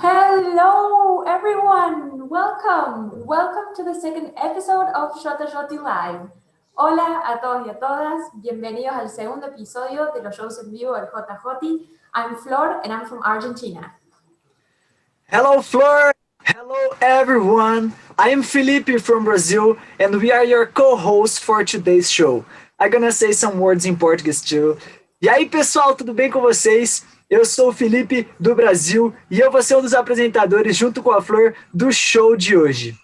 Hello, everyone. Welcome. Welcome to the second episode of JOTA-JOTI Live. Hola a todos y a todas. Bienvenidos al segundo episodio de los shows en vivo del JOTA-JOTI. I'm Flor and I'm from Argentina. Hello, Flor. Hello, everyone. I am Filipe from Brazil, and we are your co-hosts for today's show. I'm gonna say some words in Portuguese too. E aí, pessoal, tudo bem com vocês? Eu sou o Felipe, do Brasil, e eu vou ser um dos apresentadores, junto com a Flor, do show de hoje.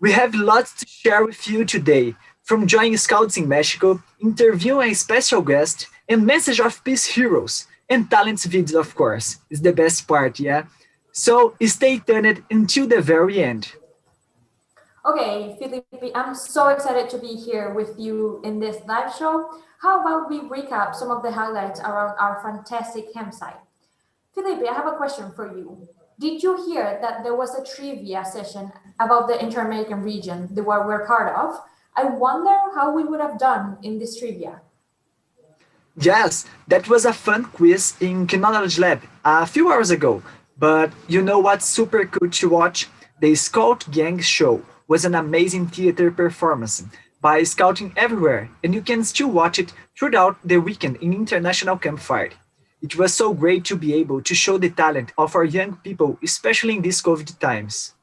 We have lots to share with you today, from joining scouts in Mexico, interviewing a special guest, and message of peace heroes, and talents videos, of course. Is the best part, yeah? So stay tuned until the very end. Okay, Filipe, I'm so excited to be here with you in this live show. How about we recap some of the highlights around our fantastic campsite? Filipe, I have a question for you. Did you hear that there was a trivia session about the Inter-American region that we're part of? I wonder how we would have done in this trivia. Yes, that was a fun quiz in Knowledge Lab a few hours ago. But you know what's super cool to watch? The Scout Gang show was an amazing theater performance by scouting everywhere, and you can still watch it throughout the weekend in International Campfire. It was so great to be able to show the talent of our young people, especially in these COVID times.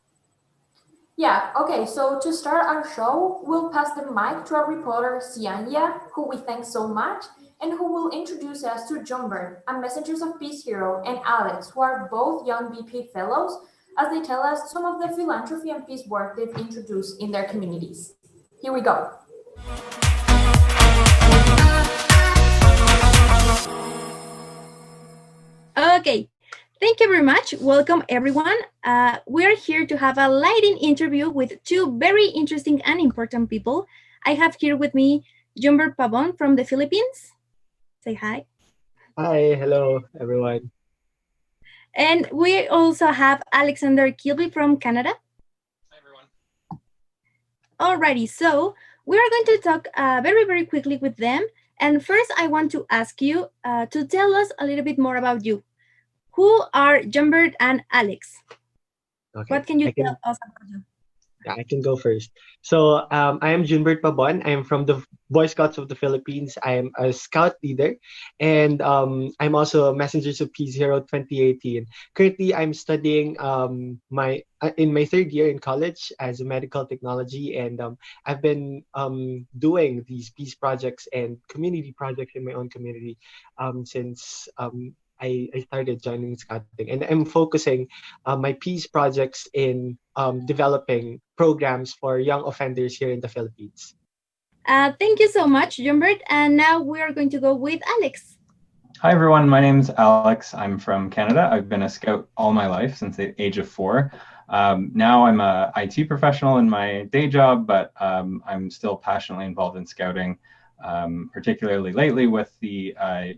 Yeah, okay, so to start our show, we'll pass the mic to our reporter, Sianya, who we thank so much, and who will introduce us to Jumber, a Messengers of Peace hero, and Alex, who are both young BP fellows, as they tell us some of the philanthropy and peace work they've introduced in their communities. Here we go. Okay, thank you very much. Welcome, everyone. We're here to have a lighting interview with two very interesting and important people. I have here with me Jumber Pabon from the Philippines. Say hi. Hi, hello, everyone. And we also have Alexander Kilby from Canada. Hi, everyone. Alrighty, so we're going to talk very, very quickly with them. And first, I want to ask you to tell us a little bit more about you. Who are Jumbert and Alex? Okay. What can you tell us about you? I can go first. So I am Junbert Pabon. I am from the Boy Scouts of the Philippines. I am a scout leader, and I'm also a Messengers of Peace Hero 2018. Currently, I'm studying in my third year in college as a medical technology, and I've been doing these peace projects and community projects in my own community since I started joining scouting, and I'm focusing my peace projects in developing programs for young offenders here in the Philippines. Thank you so much, Jumbert. And now we are going to go with Alex. Hi, everyone. My name's Alex. I'm from Canada. I've been a scout all my life since the age of 4. Now I'm a IT professional in my day job, but I'm still passionately involved in scouting, particularly lately with the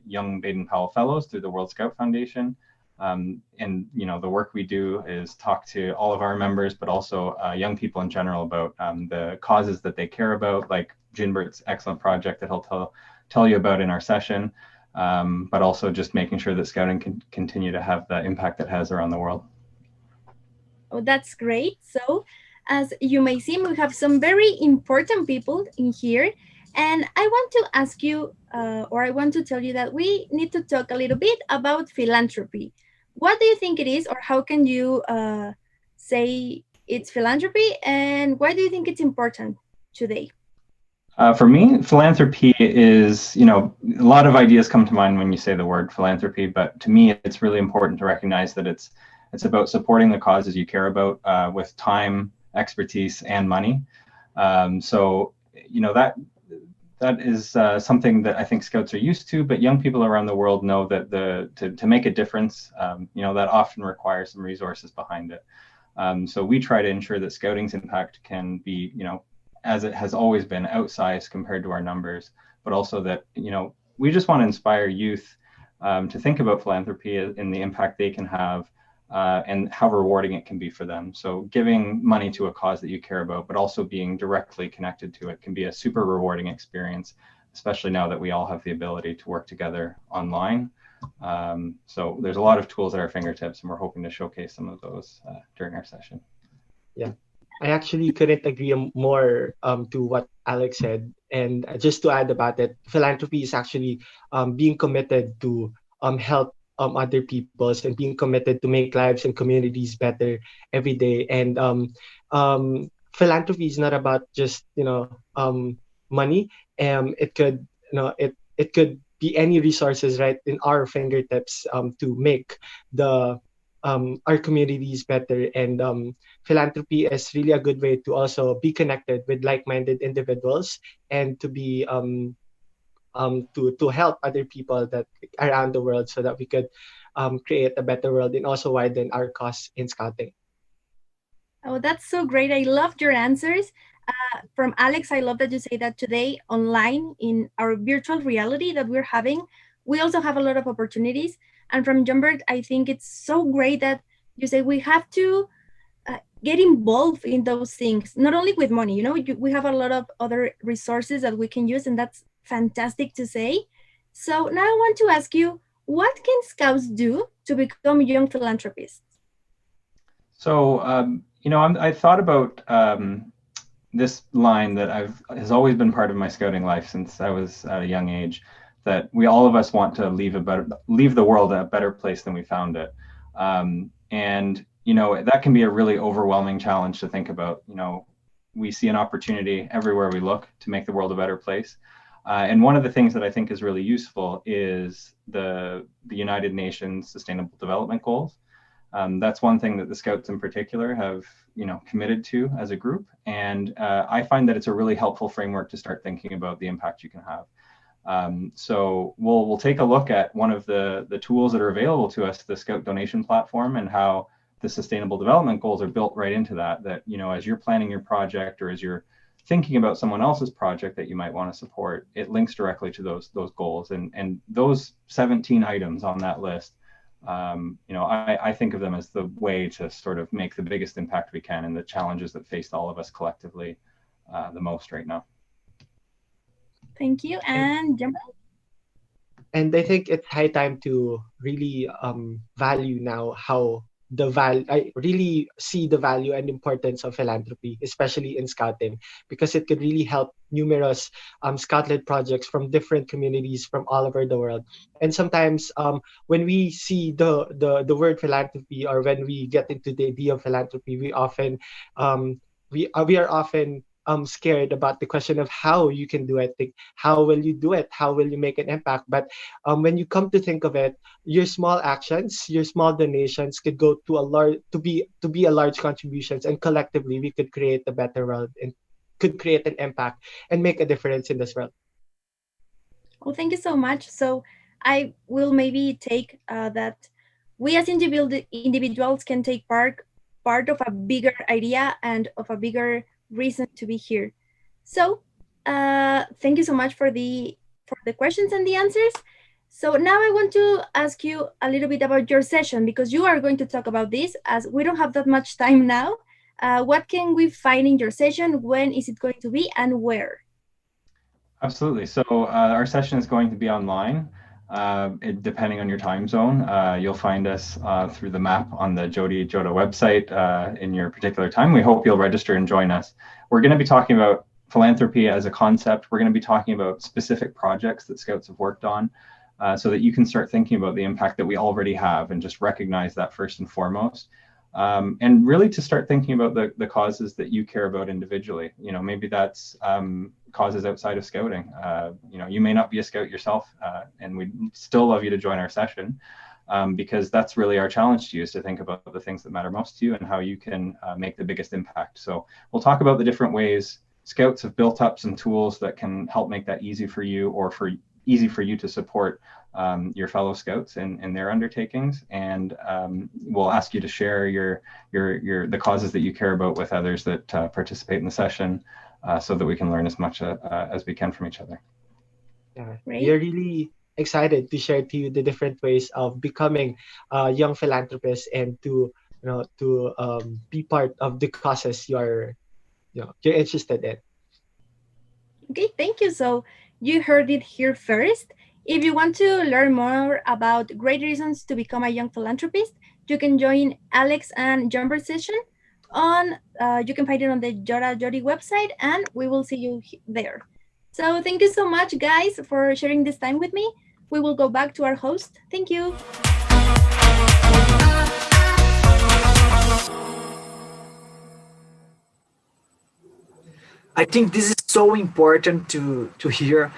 Young Baden-Powell Fellows through the World Scout Foundation. And the work we do is talk to all of our members, but also young people in general about the causes that they care about, like Jinbert's excellent project that he'll tell you about in our session, but also just making sure that scouting can continue to have the impact it has around the world. Oh, that's great. So, as you may see, we have some very important people in here. And I want to ask you, or I want to tell you that we need to talk a little bit about philanthropy. What do you think it is, or how can you say it's philanthropy, and why do you think it's important today? For me, philanthropy is, a lot of ideas come to mind when you say the word philanthropy, but to me, it's really important to recognize that it's about supporting the causes you care about with time, expertise, and money. So, that is something that I think Scouts are used to, but young people around the world know that to make a difference, that often requires some resources behind it. So we try to ensure that Scouting's impact can be, as it has always been, outsized compared to our numbers, but also that, we just want to inspire youth to think about philanthropy and the impact they can have and how rewarding it can be for them. So giving money to a cause that you care about, but also being directly connected to it can be a super rewarding experience, especially now that we all have the ability to work together online. So there's a lot of tools at our fingertips, and we're hoping to showcase some of those during our session. Yeah, I actually couldn't agree more to what Alex said. And just to add about it, philanthropy is actually being committed to help other people's and being committed to make lives and communities better every day. And philanthropy is not about just money. It could it could be any resources right in our fingertips to make the our communities better. And philanthropy is really a good way to also be connected with like-minded individuals and to be to help other people that around the world so that we could create a better world and also widen our cause in scouting. Oh, that's so great. I loved your answers. From Alex, I love that you say that today online in our virtual reality that we're having, we also have a lot of opportunities. And from Jumbert, I think it's so great that you say we have to get involved in those things, not only with money, we have a lot of other resources that we can use, and that's fantastic to say. So now I want to ask you, what can Scouts do to become young philanthropists? So, I thought about this line that has always been part of my scouting life since I was at a young age, that all of us want to leave the world a better place than we found it. And, that can be a really overwhelming challenge to think about. We see an opportunity everywhere we look to make the world a better place. And one of the things that I think is really useful is the United Nations Sustainable Development Goals. That's one thing that the Scouts in particular have, committed to as a group. And I find that it's a really helpful framework to start thinking about the impact you can have. So we'll take a look at one of the tools that are available to us, the Scout donation platform, and how the Sustainable Development Goals are built right into that, as you're planning your project or as you're thinking about someone else's project that you might want to support, it links directly to those goals. And those 17 items on that list, I think of them as the way to sort of make the biggest impact we can in the challenges that face all of us collectively the most right now. Thank you. And And I think it's high time to really value now how I really see the value and importance of philanthropy, especially in scouting, because it could really help numerous scout-led projects from different communities from all over the world. And sometimes when we see the word philanthropy, or when we get into the idea of philanthropy, we often we are often scared about the question of how you can do it. Like, how will you do it? How will you make an impact? But when you come to think of it, your small actions, your small donations could go to be a large contributions, and collectively we could create a better world and could create an impact and make a difference in this world. Well, thank you so much. So I will maybe take that we as individuals can take part part of a bigger idea and of a bigger reason to be here. So thank you so much for the questions and the answers. So now I want to ask you a little bit about your session, because you are going to talk about this, as we don't have that much time now. What can we find in your session? When is it going to be, and where? Absolutely. So our session is going to be online. Depending on your time zone, you'll find us through the map on the JOTA-JOTI website in your particular time. We hope you'll register and join us. We're going to be talking about philanthropy as a concept. We're going to be talking about specific projects that Scouts have worked on, so that you can start thinking about the impact that we already have and just recognize that first and foremost. And really to start thinking about the causes that you care about individually. You know, maybe that's causes outside of scouting. You know, you may not be a scout yourself, and we'd still love you to join our session, because that's really our challenge to you, is to think about the things that matter most to you and how you can make the biggest impact. So we'll talk about the different ways Scouts have built up some tools that can help make that easy for you, or easy for you to support your fellow Scouts in their undertakings, and we'll ask you to share the causes that you care about with others that participate in the session, so that we can learn as much as we can from each other. Yeah, Right. we are really excited to share to you the different ways of becoming a young philanthropist, and to be part of the causes you're interested in. Okay, thank you. So you heard it here first. If you want to learn more about great reasons to become a young philanthropist, you can join Alex and Jumper's session on, you can find it on the JOTA-JOTI website, and we will see you there. So thank you so much, guys, for sharing this time with me. We will go back to our host. Thank you. I think this is so important to hear.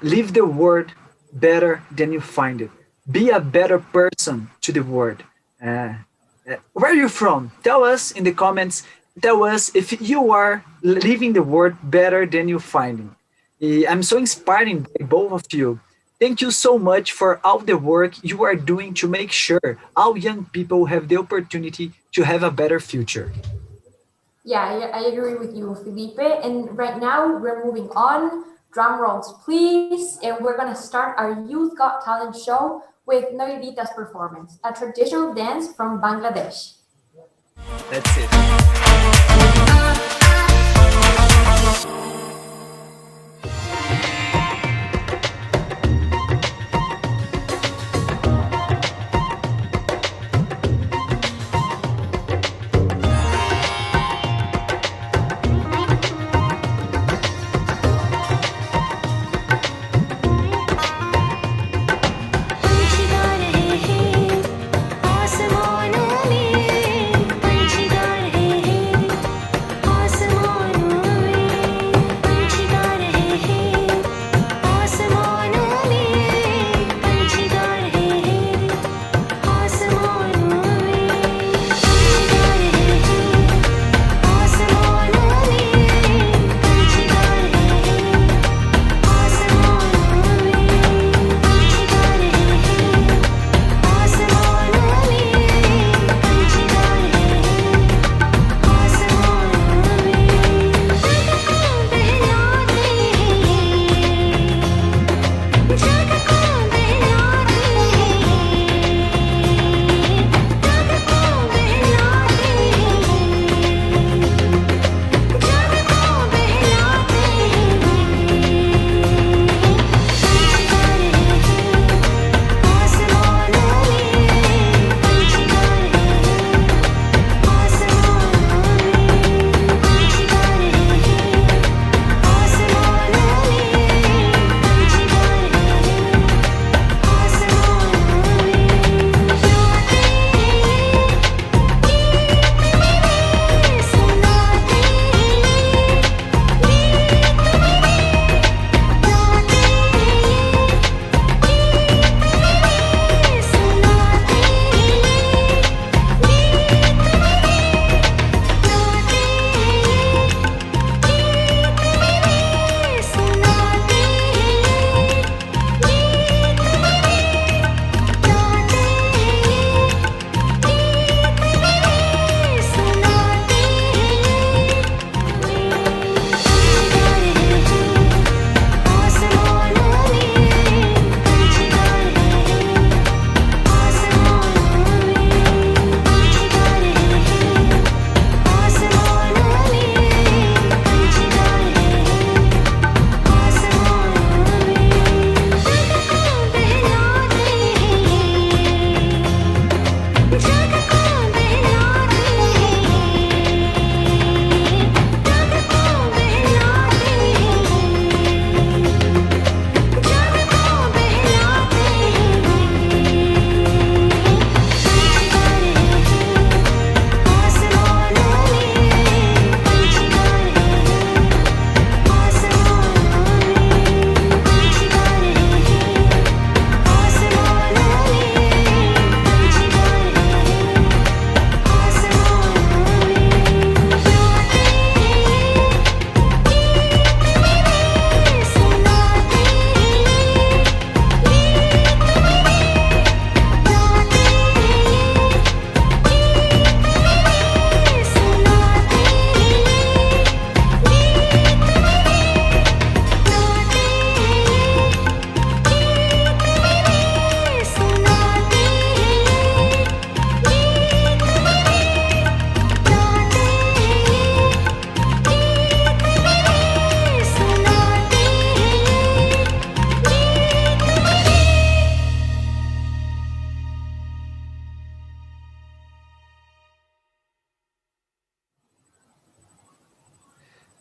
Leave the world better than you find it. Be a better person to the world. Where are you from? Tell us in the comments. Tell us if you are leaving the world better than you find it. I'm so inspired by both of you. Thank you so much for all the work you are doing to make sure all young people have the opportunity to have a better future. Yeah, I agree with you, Felipe. And right now we're moving on. Drum rolls, please. And we're going to start our Youth Got Talent show with Noirita's performance, a traditional dance from Bangladesh. That's it. आसमानों में पंछी गा रहे हैं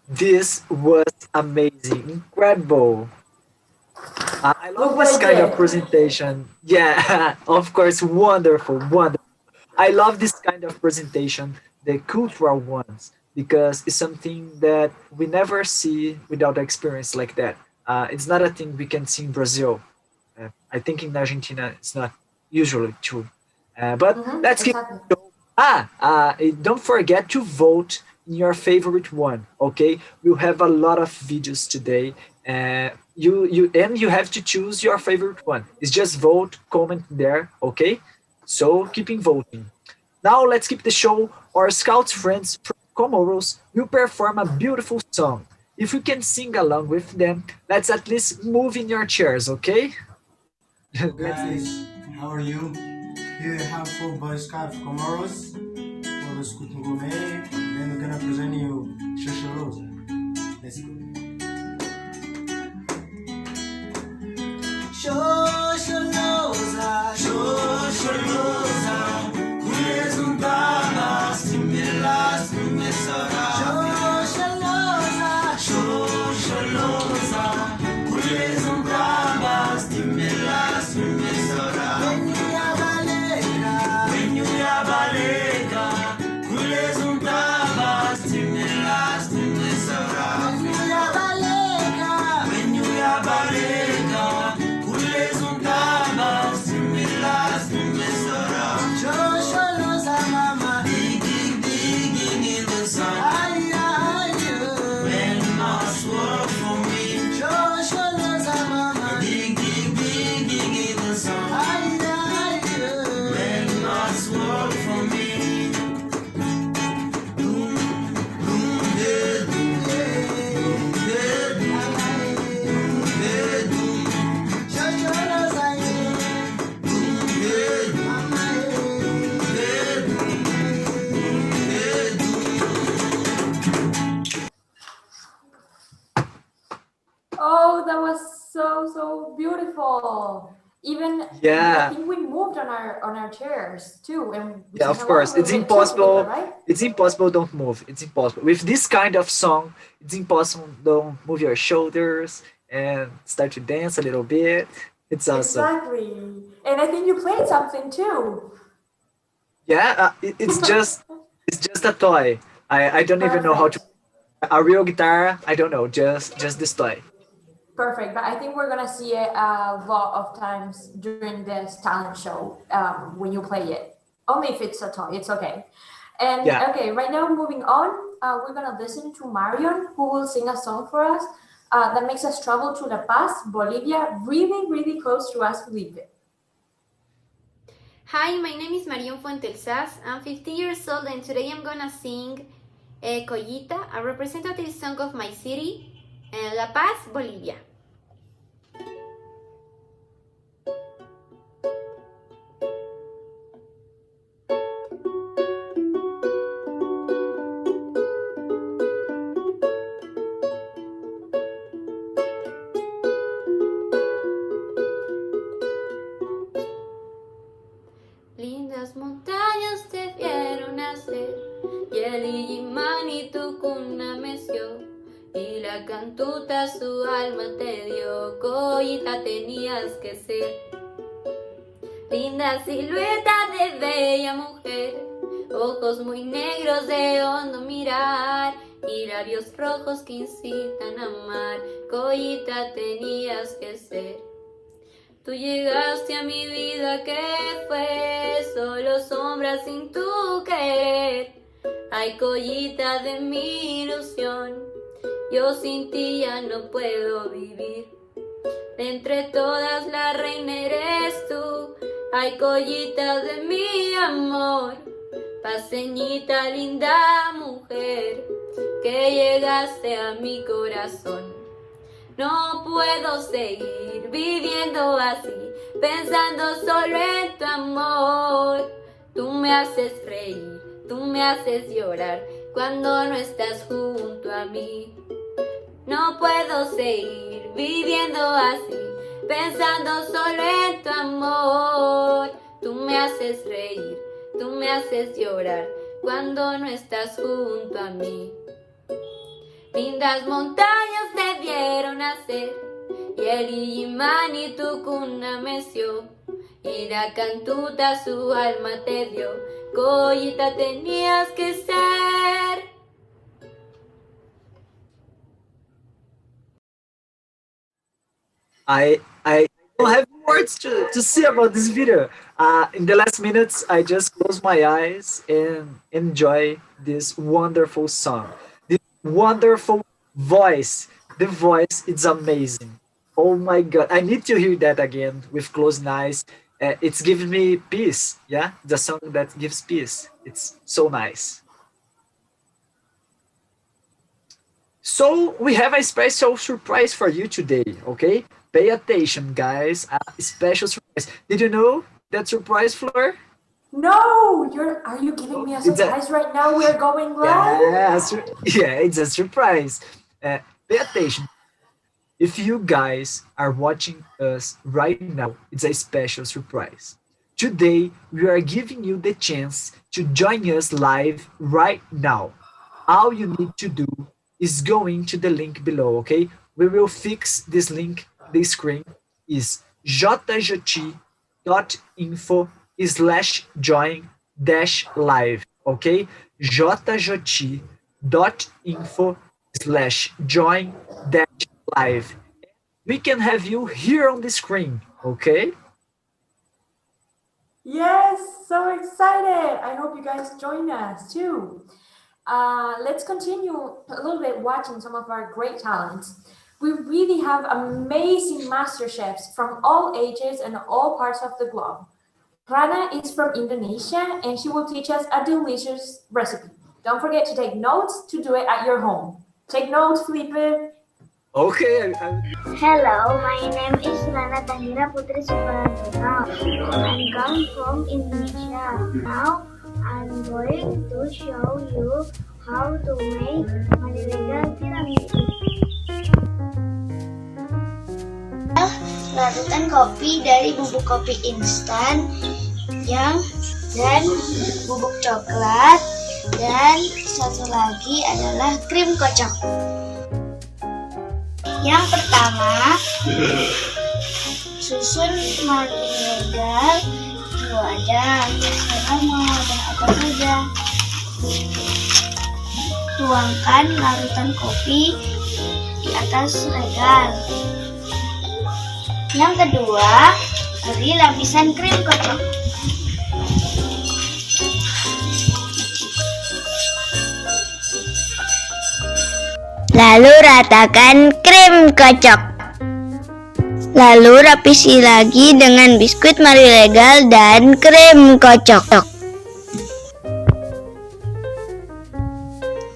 This was amazing, incredible. I Look love what this I kind of did. presentation. Yeah, of course, wonderful, wonderful. I love this kind of presentation, the cultural ones, because it's something that we never see without experience like that. It's not a thing we can see in Brazil. I think in Argentina it's not usually true. But let's keep. Exactly. Don't forget to vote in your favorite one. Okay, we'll have a lot of videos today. You have to choose your favorite one. It's just vote, comment there. Okay, so keeping voting. Now let's keep the show. Our scouts friends from Comoros will perform a beautiful song. If you can sing along with them, let's at least move in your chairs. Okay? Hello Let's guys, how are you? Here we have four Boy Scout of Comoros, todos escutam gourmet, then we're gonna present you Shosharosa. Let's go. Shosholoza, Shosholoza, Kulezum Baba, Simila, Simesara. Shosholoza, Shosholoza, Kulezum Baba, Simila, Simesara. When you yabalega, Kulezum Baba, Simila, Simesara. When you yabalega, Kulezum Baba, Simila, Simesara. Shosholoza mama, digging in the sun. Men must work for me. Shosholoza mama, digging in the sun. Men must work for me. Doom, doom, de, doom, de, doom, de, doom. Shosholoza ye, doom, de, doom, de, doom, de, doom. Oh, that was so beautiful. Even I Yeah. think we moved on our chairs too, and we Yeah, sang of along course. a little bit too together, right? It's impossible. Don't move. It's impossible. With this kind of song, it's impossible. Don't move your shoulders and start to dance a little bit. It's awesome. Exactly. And I think you played something too. Yeah, it's just a toy. I don't even know how to Perfect. a real guitar. I don't know. Just this toy. Perfect. But I think we're gonna see it a lot of times during this talent show when you play it. Only if it's a toy, it's okay. And Yeah. okay, right now moving on, we're gonna listen to Marion, who will sing a song for us that makes us travel to La Paz, Bolivia, really close to us, Felipe. Hi, my name is Marion Fuentelsas. I'm 15 years old and today I'm gonna sing Collita, a representative song of my city, La Paz, Bolivia. Lindas montañas te vieron nacer y el Illimani tu cuna meció y la cantuta su alma te dio, Collita tenías que ser. Linda silueta de bella mujer, ojos muy negros de hondo mirar y labios rojos que incitan a amar, Collita tenías que ser. Tú llegaste a mi vida que fue solo sombra sin tu querer. Ay, Collita de mi ilusión, yo sin ti ya no puedo vivir. De entre todas la reina eres tú, ay, Collita de mi amor. Paseñita linda mujer, que llegaste a mi corazón. No puedo seguir viviendo así, pensando solo en tu amor. Tú me haces reír, tú me haces llorar cuando no estás junto a mí. No puedo seguir viviendo así, pensando solo en tu amor. Tú me haces reír, tú me haces llorar cuando no estás junto a mí. lindas montañas te vieron nacer, y el Illimani tu cuna meció, y la cantuta su alma te dio, Coyita tenías que ser. I don't have words to say about this video. In the last minutes, I just close my eyes and enjoy this wonderful song. This wonderful voice. The voice is amazing. Oh my god, I need to hear that again with closed eyes. It's giving me peace. Yeah, the song that gives peace. It's so nice. So we have a special surprise for you today, okay? Pay attention, guys. A special surprise. Did you know that surprise, Flor? No, are you giving me a It's a surprise right now? We're going live? yeah, it's a surprise. Pay attention. If you guys are watching us right now, it's a special surprise. Today, we are giving you the chance to join us live right now. All you need to do is going to the link below, okay? We will fix this link. The screen is jojoti.info/join dash live, okay? jojoti.info/join dash live. We can have you here on the screen, okay? Yes, so excited. I hope you guys join us too. Let's continue a little bit watching some of our great talents. We really have amazing master chefs from all ages and all parts of the globe. Rana is from Indonesia and she will teach us a delicious recipe. Don't forget to take notes to do it at your home. Take notes, Felipe. Okay. Hello, my name is Nana Tahira Putri Suprayono. I'm come from Indonesia. Now I'm going to show you how to make Madagascar tiramisu. Larutan kopi dari bubuk kopi instan dan bubuk coklat, dan satu lagi adalah krim kocok. Yang pertama, susun Madagascar 2 wadah. Terserah mau wadah apa saja. Tuangkan larutan kopi di atas regal. Yang kedua, beri lapisan krim kocok. Lalu ratakan krim kocok. Lalu rapisi lagi dengan biskuit marilegal dan krim kocok.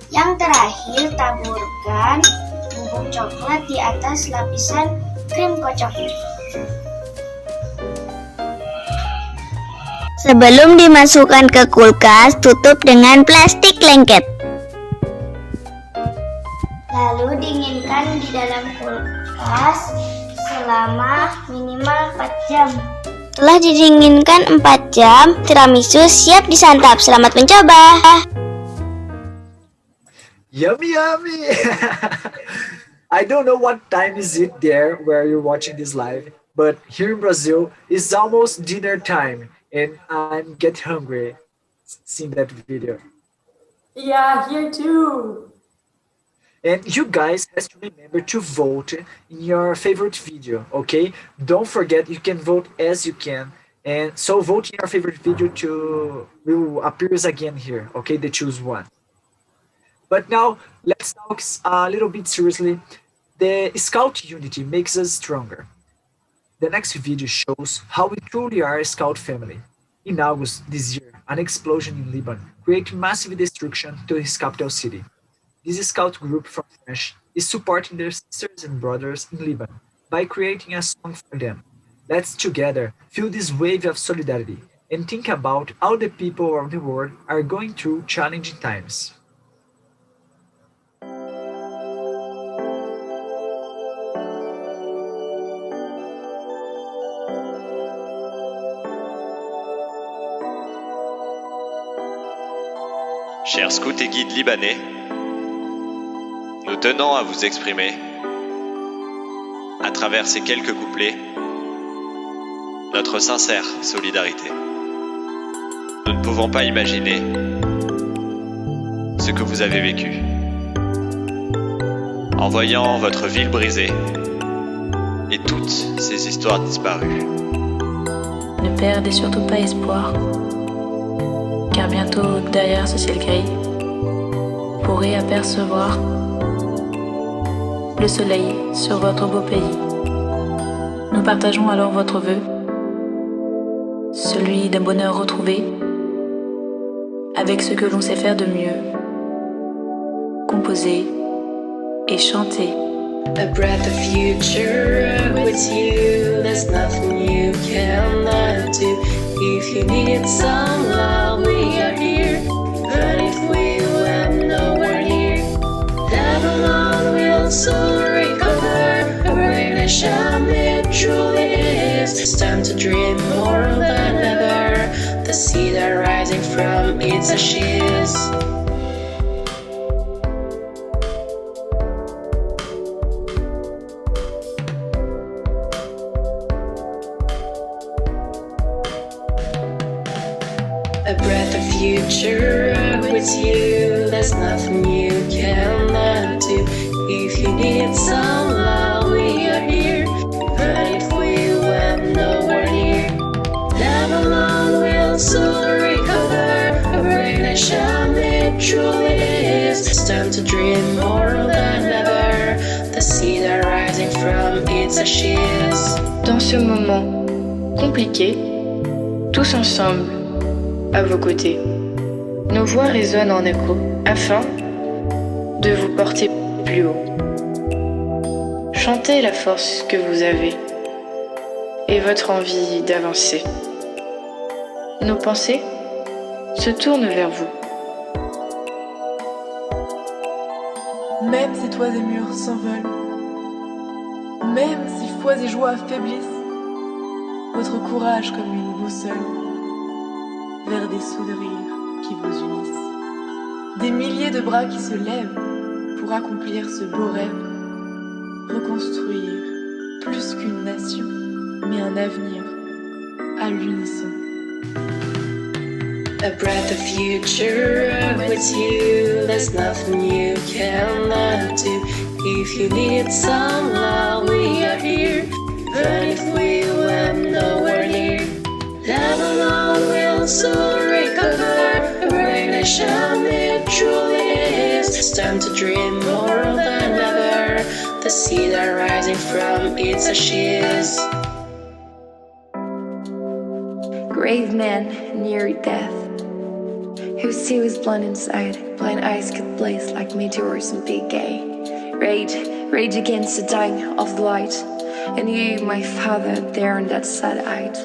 Yang terakhir, taburkan bubuk coklat di atas lapisan krim kocok. Sebelum dimasukkan ke kulkas, tutup dengan plastik lengket. Lalu dinginkan di dalam kulkas selama minimal 4 jam. Setelah didinginkan 4 jam, tiramisu siap disantap. Selamat mencoba. Yummy, yummy. I don't know what time is it there where you're watching this live, but here in Brazil, it's almost dinner time and I'm get hungry seeing that video. Yeah, here too. And you guys has to remember to vote in your favorite video, okay? Don't forget you can vote as you can. And so vote in your favorite video to will appears again here, okay? They choose one. But now let's talk a little bit seriously. The Scout unity makes us stronger. The next video shows how we truly are a Scout family. In August this year, an explosion in Libyan created massive destruction to his capital city. This Scout group from France is supporting their sisters and brothers in Libyan by creating a song for them. Let's together feel this wave of solidarity and think about how the people around the world are going through challenging times. Chers scouts et guides libanais, nous tenons à vous exprimer, à travers ces quelques couplets, notre sincère solidarité. Nous ne pouvons pas imaginer ce que vous avez vécu. En voyant votre ville brisée et toutes ces histoires disparues. Ne perdez surtout pas espoir, car bientôt derrière ce ciel gris, vous pourrez apercevoir le soleil sur votre beau pays. Nous partageons alors votre vœu, celui d'un bonheur retrouvé, avec ce que l'on sait faire de mieux, composer et chanter. A breath of future with you, there's nothing you cannot do. If you need some love, we are here. But if we went nowhere near, love alone will soon recover. A great nation it truly is. It's time to dream more than ever. The seed are rising from its ashes. A breath of future with you, there's nothing you cannot do. If you need some love, we are here. But if we went nowhere near, love alone will soon recover. A great nation it truly is. It's time to dream more than ever. The seed are rising from its ashes. Dans ce moment compliqué, tous ensemble, à vos côtés, nos voix résonnent en écho afin de vous porter plus haut. Chantez la force que vous avez et votre envie d'avancer. Nos pensées se tournent vers vous. Même si toits et murs s'envolent, même si foi et joie affaiblissent, votre courage comme une boussole vers des sauts de rire qui vous unissent. Des milliers de bras qui se lèvent pour accomplir ce beau rêve, reconstruire plus qu'une nation, mais un avenir à l'unisson. A breath of future with you, there's nothing you cannot do. If you need some love, we are here. But if we went nowhere near, love alone will soon recover. A great nation it truly is. It's time to dream more than ever. The seed are rising from its ashes. Grave man near death, who still is blind inside. Blind eyes could blaze like meteors in big gay. Rage, rage against the dying of the light. And you, my father, there on that sad-eyed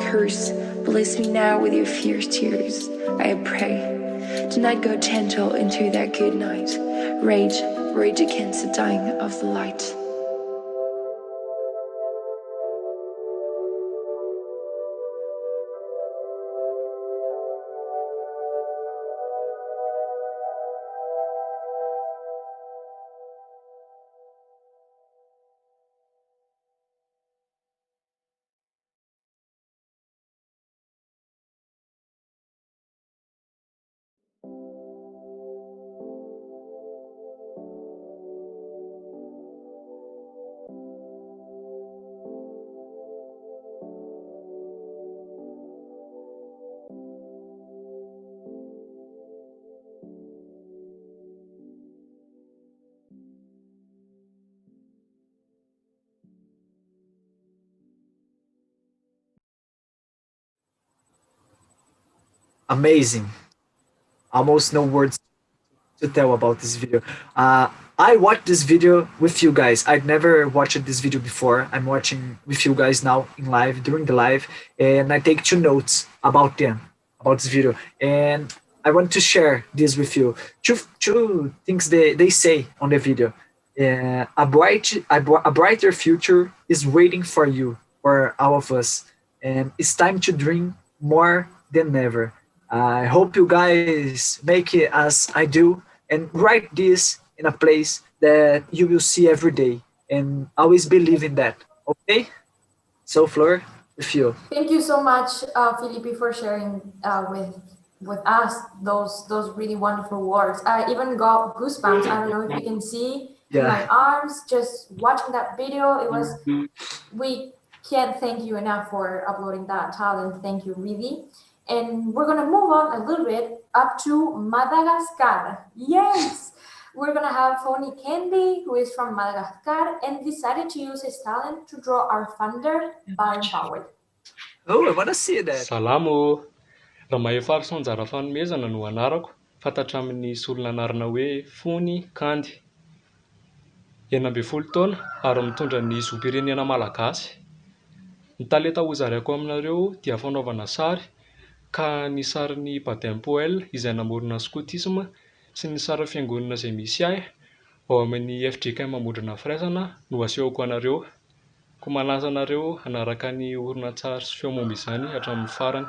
curse, bless me now with your fierce tears. I pray, do not go gentle into that good night. Rage, rage against the dying of the light. Amazing. Almost no words to tell about this video. I watched this video with you guys. I'd never watched this video before. I'm watching with you guys now in live, during the live, and I take two notes about them, about this video. And I want to share this with you. Two things they say on the video. A brighter future is waiting for you, for all of us. And it's time to dream more than ever. I hope you guys make it as I do and write this in a place that you will see every day, and always believe in that. Okay? So, Flor, with you. Thank you so much, Felipe, for sharing with us those really wonderful words. I even got goosebumps. I don't know if you can see in Yeah. my arms just watching that video. It was, we can't thank you enough for uploading that talent. Thank you, really. And we're gonna move on a little bit up to Madagascar. Yes, we're gonna have Phony Candy, who is from Madagascar, and decided to use his talent to draw our thunder by Empowered. Oh, I want to see that. Salamo! Raha mahefariso anjara fanomezana no anarako, fantatra amin'ny solona anarana hoe Fony Kandy. 12 taona ary mitondra ny zom-pirenena malagasy. Ny talenta hozaraiko aminareo dia fanaovana sary, ka ny sarin'ny Baden Powell izay namorona skotisma sy ny sary fiangonana izay misy ahy ao amin'ny FJK mamondrona firaisana no asehoko anareo. Ko manasa anareo hanaraka ny horonan-tsary sy feomomby izany hatramin'ny farany.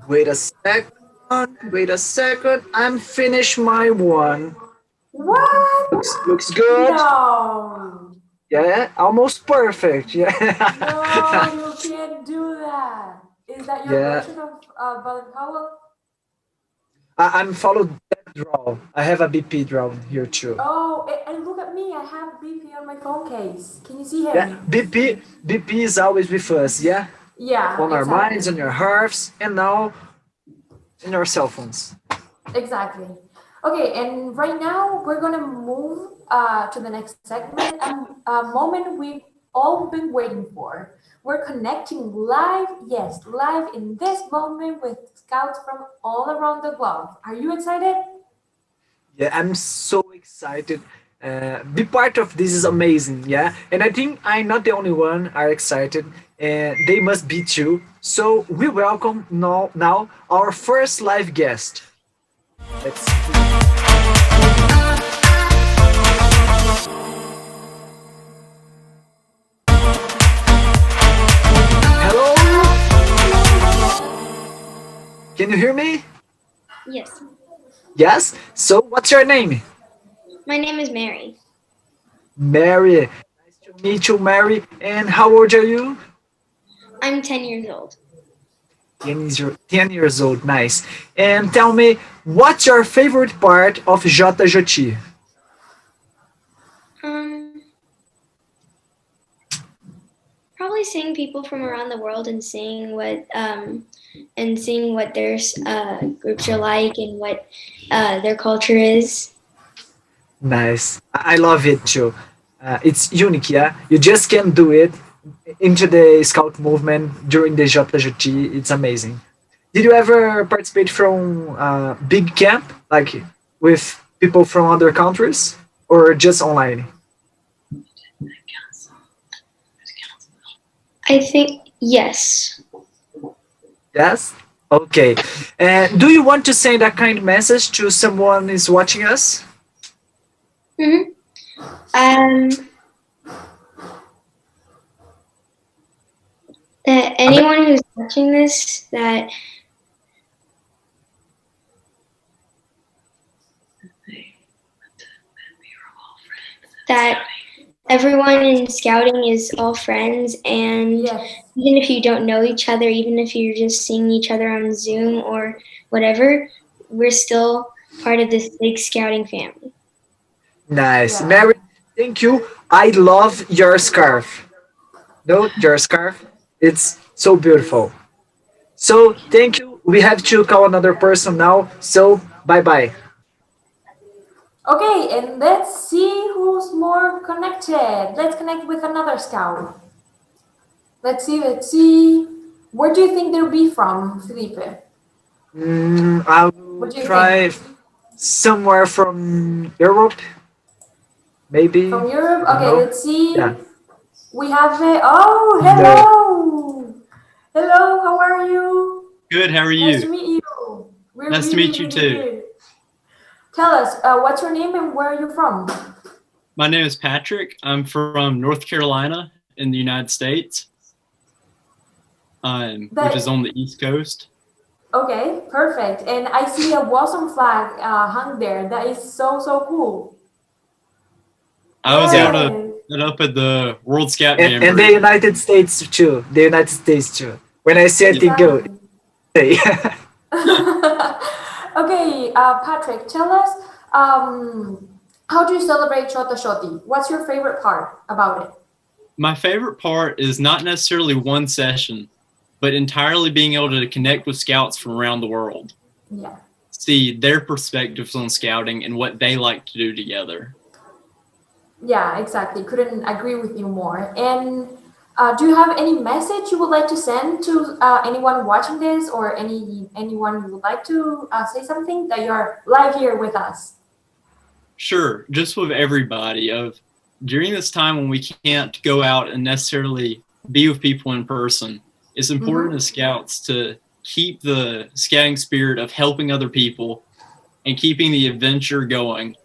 Wait a second. Wait a second. I'm finished my one. What? Looks good. No. Yeah, almost perfect. Yeah. No, you can't do that. Is that your version of Baden Powell? I'm followed that draw. I have a BP draw here too. Oh, and look at me. I have BP on my phone case. Can you see him? Yeah, BP is always with us. Yeah. Yeah. On our exactly. minds, on your hearts, and now in our cell phones. Exactly. Okay, and right now we're gonna move to the next segment, a moment we've all been waiting for. We're connecting live, yes, live in this moment with scouts from all around the globe. Are you excited? Yeah, I'm so excited. Be part of this is amazing, yeah. And I think I'm not the only one are excited, and they must be too. So we welcome now our first live guest. Let's Hello? Can you hear me? Yes. Yes? So what's your name? My name is Mary. Mary. Nice to meet you, Mary. And how old are you? I'm 10 years old. 10 years old, nice. And tell me, what's your favorite part of JOTA-JOTI? Probably seeing people from around the world and seeing what their groups are like and what their culture is. Nice. I love it too. It's unique, yeah. You just can't do it into the scout movement during the JOTA-JOTI. It's amazing. Did you ever participate from big camp, like with people from other countries, or just online? I think yes. Yes. Okay. And do you want to send a kind message to someone is watching us? Mm-hmm. That anyone who's watching this, that everyone in scouting is all friends, and even if you don't know each other, even if you're just seeing each other on Zoom or whatever, we're still part of this big scouting family. Nice. Mary, thank you. I love your scarf. No, your scarf. It's so beautiful. So thank you. We have to call another person now. So bye bye. Okay, and let's see who's more connected. Let's connect with another scout. Let's see. Where do you think they'll be from, Felipe? I will try somewhere from Europe. Maybe. From Europe? I don't Okay, know. let's see. Yeah. We have hello! Hello, how are you? Good, how are you? Nice to meet you. We're Nice to really, meet you really too. good. Tell us, what's your name and where are you from? My name is Patrick. I'm from North Carolina in the United States, which is on the East Coast. Okay, perfect. And I see a awesome flag hung there. That is so, so cool. I was able to set up at the World Scout Jamboree. And the United States too. The United States too. When I say it, go. Hey. Okay, Patrick, tell us, how do you celebrate JOTA-JOTI? What's your favorite part about it? My favorite part is not necessarily one session, but entirely being able to connect with scouts from around the world. Yeah. See their perspectives on scouting and what they like to do together. Yeah, exactly. Couldn't agree with you more. And do you have any message you would like to send to anyone watching this, or anyone you would like to say something that you're live here with us? Sure, just with everybody. During this time when we can't go out and necessarily be with people in person, it's important as scouts to keep the scouting spirit of helping other people and keeping the adventure going.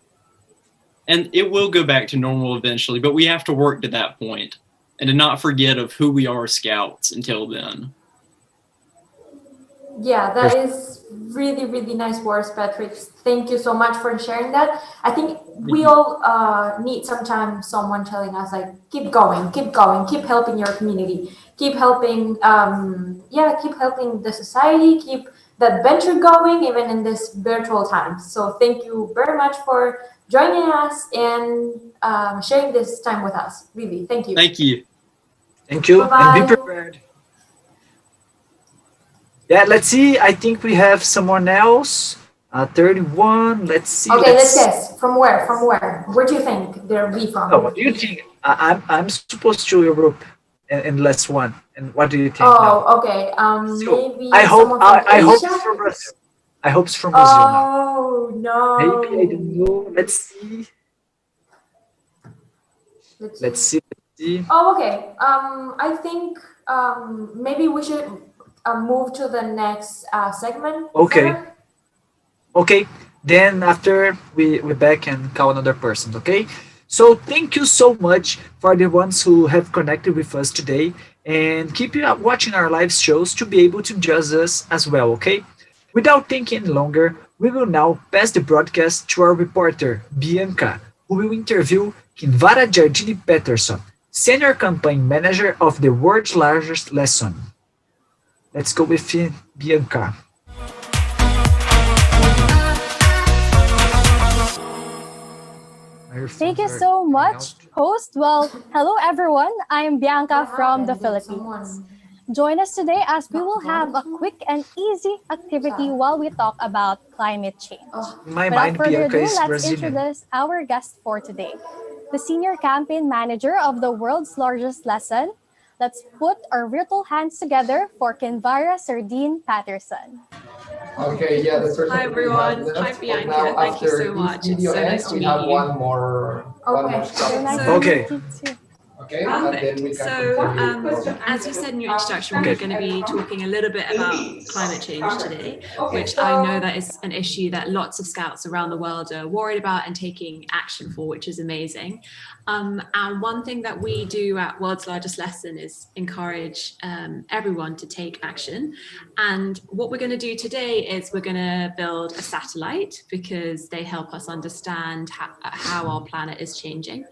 And it will go back to normal eventually, but we have to work to that point and to not forget of who we are as scouts until then. Yeah, that is really, really nice words, Patrick. Thank you so much for sharing that. I think we all need sometimes someone telling us, like, keep going, keep helping your community, keep helping, keep helping the society, keep the adventure going, even in this virtual times. So thank you very much for joining us and sharing this time with us. Really, thank you. Thank you. Thank you. Bye-bye. And be prepared. Yeah, let's see. I think we have someone else. 31. Let's see. Okay, let's guess. From where? From where? Where do you think they'll be from? Oh, what do you think? I'm supposed to Europe in last one. And what do you think? Oh, okay. Maybe I hope Asia? it's from Brazil. I hope it's from Brazil now. Oh no. Maybe, I don't know. Let's see. Let's see. Oh, okay. I think maybe we should move to the next segment. Okay. Sarah? Okay. Then after we're back and call another person. Okay. So thank you so much for the ones who have connected with us today, and keep watching our live shows to be able to judge us as well. Okay. Without thinking any longer, we will now pass the broadcast to our reporter Bianca, who will interview Kinvara Jardini Peterson, Senior Campaign Manager of the World's Largest Lesson. Let's go with Bianca. Thank you so much host. Well, hello everyone. I'm Bianca from the Philippines. Join us today as we will have a quick and easy activity while we talk about climate change. My Without mind, further Bianca ado, is let's Brazilian. introduce our guest for today, the Senior Campaign Manager of the world's largest lesson. Let's put our virtual hands together for Kinvara Sardine Patterson. Okay, yeah, the person Hi that we have everyone. Hi left. And Bianca. now Thank you after so this much. It's video so ends, nice to we meet have you. one more So nice scout. to Okay. meet you too. Okay, and then we Perfect. can So, continue. as you said in your introduction, we're going to be talking a little bit about climate change today, which I know that is an issue that lots of scouts around the world are worried about and taking action for, which is amazing. And one thing that we do at World's Largest Lesson is encourage everyone to take action. And what we're going to do today is we're going to build a satellite because they help us understand how our planet is changing.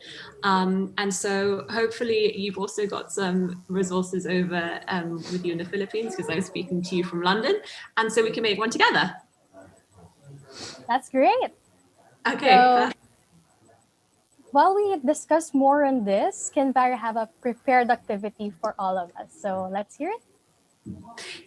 And so hopefully you've also got some resources over with you in the Philippines because I'm speaking to you from London. And so we can make one together. That's great. Okay. So, while we discuss more on this, Kinvara have a prepared activity for all of us. So let's hear it.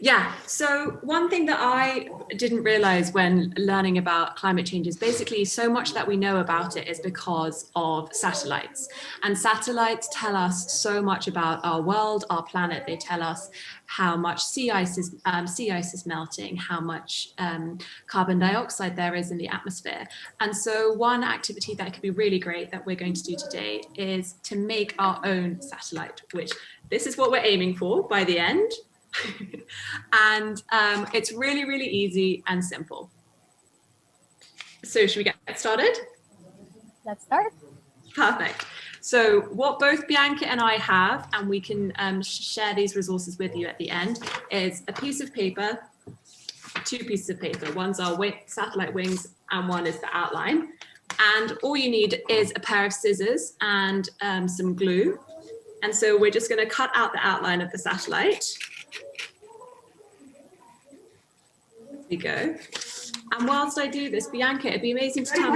Yeah, so one thing that I didn't realize when learning about climate change is basically so much that we know about it is because of satellites. And satellites tell us so much about our world, our planet. They tell us how much sea ice is melting, how much carbon dioxide there is in the atmosphere. And so one activity that could be really great that we're going to do today is to make our own satellite, which this is what we're aiming for by the end. And it's really, really easy and simple. So should we get started? Let's start. Perfect. So what both Bianca and I have, and we can share these resources with you at the end, is a piece of paper, two pieces of paper. One's our satellite wings and one is the outline. And all you need is a pair of scissors and some glue. And so we're just going to cut out the outline of the satellite. We go. And whilst I do this, Bianca, it'd be amazing to tell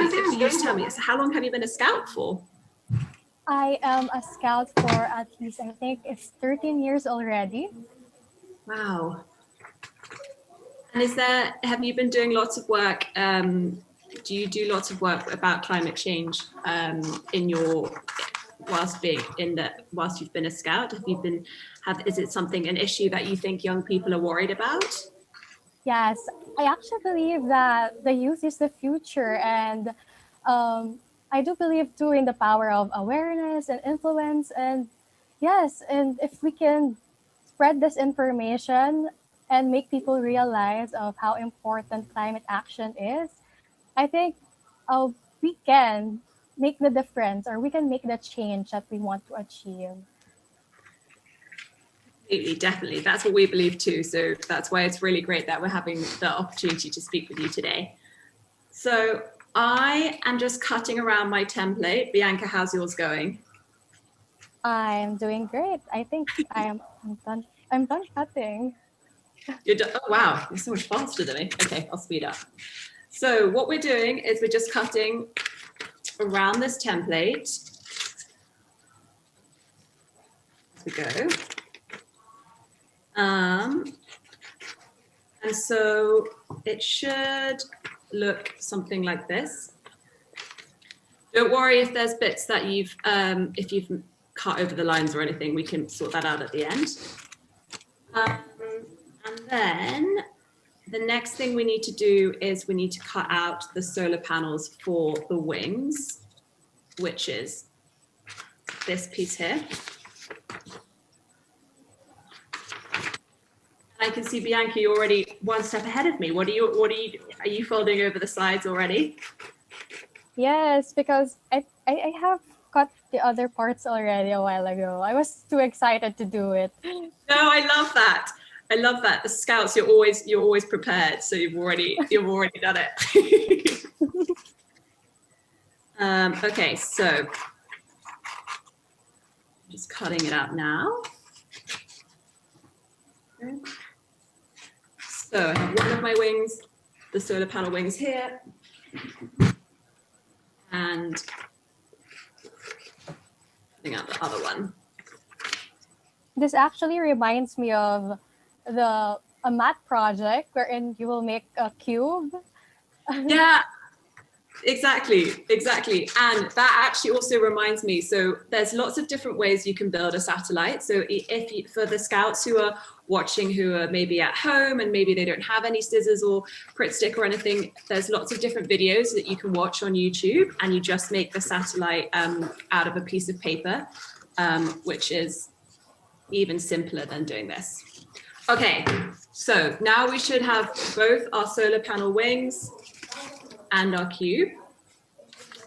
me, so how long have you been a scout for? I am a scout for at least, I think it's 13 years already. Wow. And have you been doing lots of work, do you do lots of work about climate change whilst you've been a scout? Is it an issue that you think young people are worried about? Yes, I actually believe that the youth is the future, and I do believe too in the power of awareness and influence. And yes, and if we can spread this information and make people realize of how important climate action is, I think we can make the difference, or we can make the change that we want to achieve. Definitely. That's what we believe too. So that's why it's really great that we're having the opportunity to speak with you today. So I am just cutting around my template. Bianca, how's yours going? I'm doing great. I think I'm done cutting. You're done? Oh, wow. You're so much faster than me. Okay, I'll speed up. So what we're doing is we're just cutting around this template. As we go. And so it should look something like this. Don't worry if there's bits that if you've cut over the lines or anything, we can sort that out at the end. And then the next thing we need to do is we need to cut out the solar panels for the wings, which is this piece here. I can see Bianca, you're already one step ahead of me. Are you folding over the sides already? Yes, because I have cut the other parts already a while ago. I was too excited to do it. No, I love that. I love that. The scouts, you're always prepared. So you've already done it. Okay, so just cutting it out now. Okay. So I have one of my wings, the solar panel wings here, and Putting out the other one. This actually reminds me of a math project wherein you will make a cube. Yeah, exactly. And that actually also reminds me, so there's lots of different ways you can build a satellite. So if you, for the scouts who are watching, who are maybe at home and maybe they don't have any scissors or Pritt stick or anything, there's lots of different videos that you can watch on YouTube, and you just make the satellite out of a piece of paper, which is even simpler than doing this. Okay, so now we should have both our solar panel wings and our cube.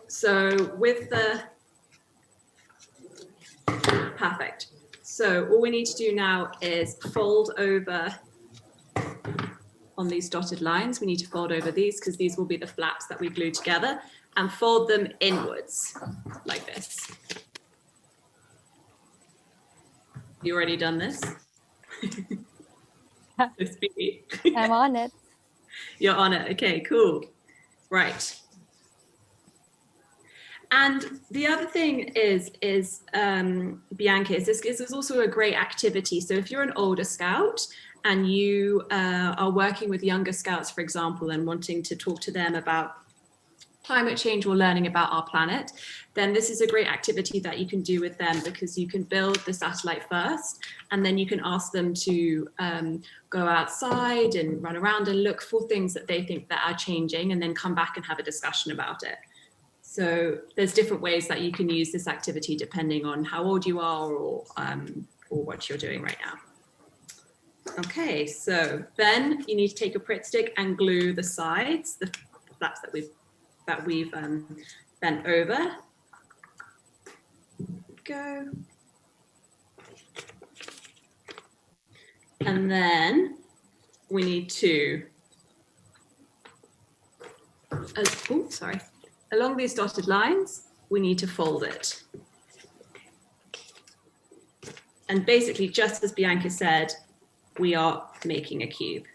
So with the, perfect. So all we need to do now is fold over on these dotted lines. We need to fold over these because these will be the flaps that we glue together, and fold them inwards like this. You already done this? I'm on it. You're on it. Okay, cool. Right. And the other thing is Bianca, this is also a great activity. So if you're an older scout and you are working with younger scouts, for example, and wanting to talk to them about climate change or learning about our planet, then this is a great activity that you can do with them, because you can build the satellite first, and then you can ask them to go outside and run around and look for things that they think that are changing, and then come back and have a discussion about it. So there's different ways that you can use this activity depending on how old you are or what you're doing right now. Okay, so then you need to take a Pritt stick and glue the sides, the flaps that we've bent over. Go. And then we need to, along these dotted lines, we need to fold it. And basically, just as Bianca said, we are making a cube.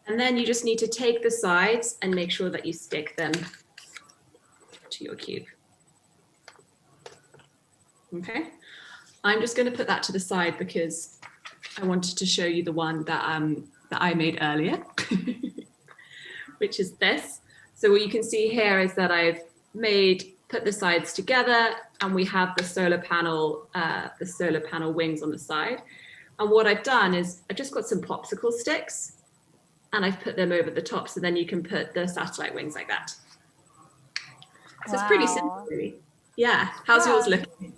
And then you just need to take the sides and make sure that you stick them to your cube. Okay, I'm just going to put that to the side because I wanted to show you the one that I made earlier, which is this. So what you can see here is that I've put the sides together, and we have the solar panel wings on the side. And what I've done is I've just got some popsicle sticks, and I've put them over the top, so then you can put the satellite wings like that. So It's pretty simple, really. Yeah. How's yours looking?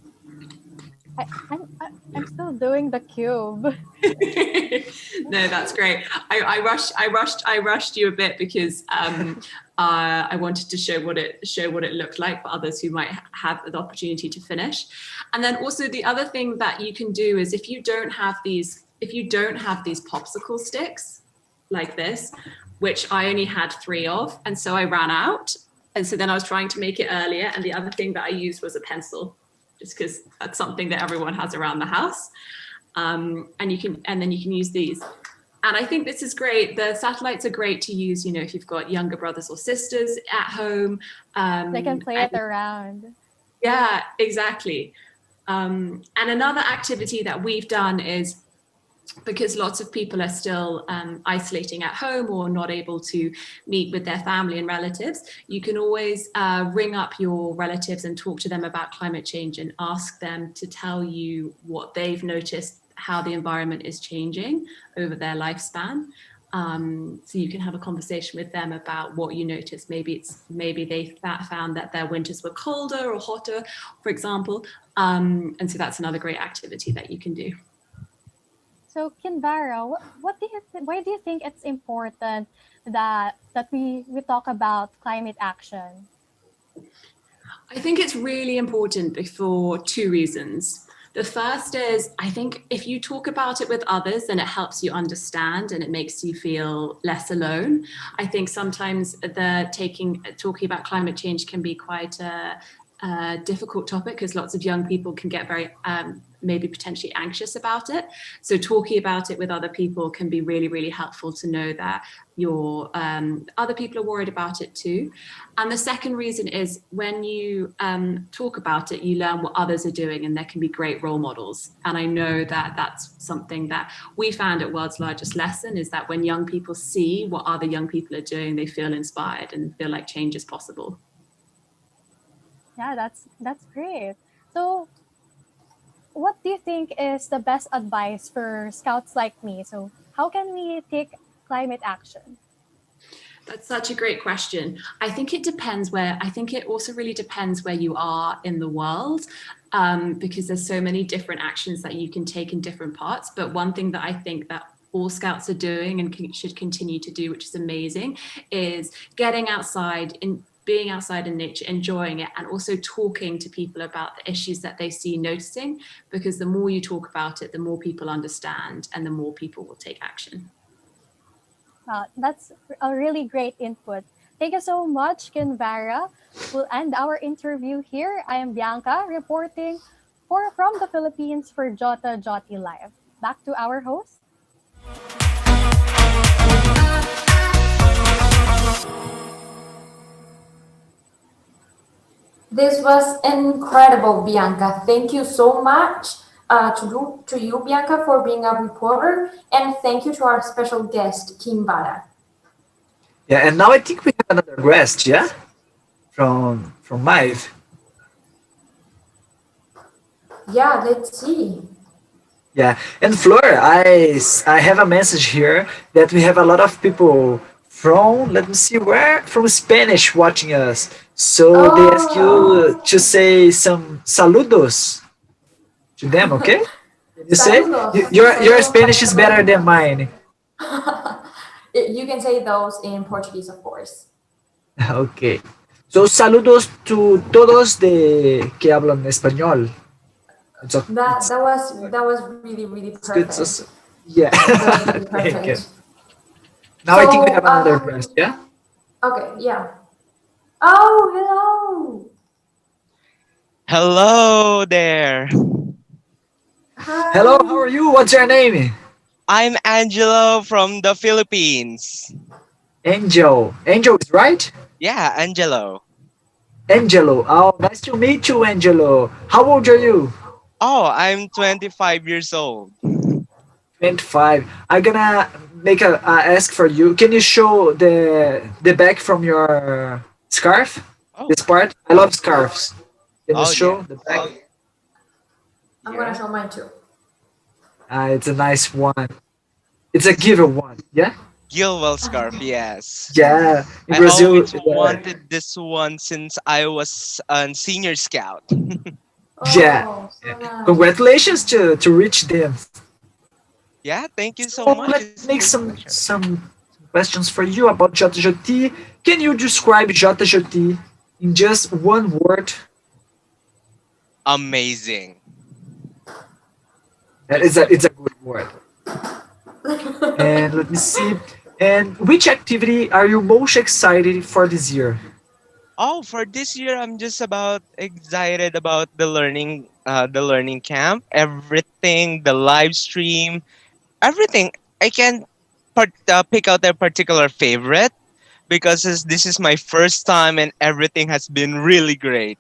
I'm still doing the cube. No, that's great. I rushed you a bit because I wanted to show what it looked like for others who might have the opportunity to finish. And then also the other thing that you can do is if you don't have these popsicle sticks like this, which I only had 3 of, and so I ran out, and so then I was trying to make it earlier, and the other thing that I used was a pencil, just because that's something that everyone has around the house. And then you can use these. And I think this is great. The satellites are great to use, you know, if you've got younger brothers or sisters at home. They can play it around. Yeah, exactly. And another activity that we've done is, because lots of people are still isolating at home or not able to meet with their family and relatives, you can always ring up your relatives and talk to them about climate change and ask them to tell you what they've noticed, how the environment is changing over their lifespan. So you can have a conversation with them about what you noticed. Maybe they found that their winters were colder or hotter, for example. And so that's another great activity that you can do. So Kinvara, why do you think it's important that we talk about climate action? I think it's really important for 2 reasons. The first is, I think if you talk about it with others, then it helps you understand and it makes you feel less alone. I think sometimes talking about climate change can be quite a difficult topic because lots of young people can get very maybe potentially anxious about it. So talking about it with other people can be really, really helpful to know that your other people are worried about it too. And the second reason is when you talk about it, you learn what others are doing, and there can be great role models. And I know that that's something that we found at World's Largest Lesson, is that when young people see what other young people are doing, they feel inspired and feel like change is possible. Yeah, that's great. So what do you think is the best advice for scouts like me? So how can we take climate action? That's such a great question. I think it also really depends where you are in the world, because there's so many different actions that you can take in different parts. But one thing that I think that all scouts are doing and should continue to do, which is amazing, is getting outside and being outside in nature, enjoying it, and also talking to people about the issues that they see, noticing, because the more you talk about it, the more people understand and the more people will take action. That's a really great input. Thank you so much, Kinvara. We'll end our interview here. I am Bianca, reporting from the Philippines for JOTA-JOTI Live. Back to our host. This was incredible, Bianca. Thank you so much to you, Bianca, for being a reporter, and thank you to our special guest, Kim Vara. Yeah, and now I think we have another guest, yeah, from Live. Yeah, let's see. Yeah, and Flor, I have a message here that we have a lot of people from, let me see where, from Spanish watching us. So they ask you to say some saludos to them, okay? You say Saludos. your Spanish is better than mine. You can say those in Portuguese, of course. Okay. So saludos to todos de que hablan español. That was really, really perfect. Yeah. Really perfect. Thank you. Now I think we have another guest, yeah? Okay, yeah. Oh, hello. Hello there. Hi. Hello, how are you? What's your name? I'm Angelo from the Philippines. Angel. Angel is right? Yeah, Angelo. Angelo. Oh, nice to meet you, Angelo. How old are you? Oh, I'm 25 years old. 25. I'm gonna make a ask for you. Can you show the back from your scarf? Oh. This part? I love scarves. Can you Oh, show yeah. the back? I'm gonna show mine too. It's a nice one. It's a given one, yeah? Gilwell scarf, yes. Yeah. In I Brazil, always wanted this one since I was a senior scout. yeah. Oh, so nice. Congratulations to reach them. Yeah, thank you so So much. let's make some questions for you about JOTA-JOTI. Can you describe JOTA-JOTI in just one word? Amazing. It's a good word. And let me see. And which activity are you most excited for this year? Oh, for this year, I'm just about excited about the learning camp, everything, the live stream, everything. I can pick out a particular favorite because this is my first time and everything has been really great.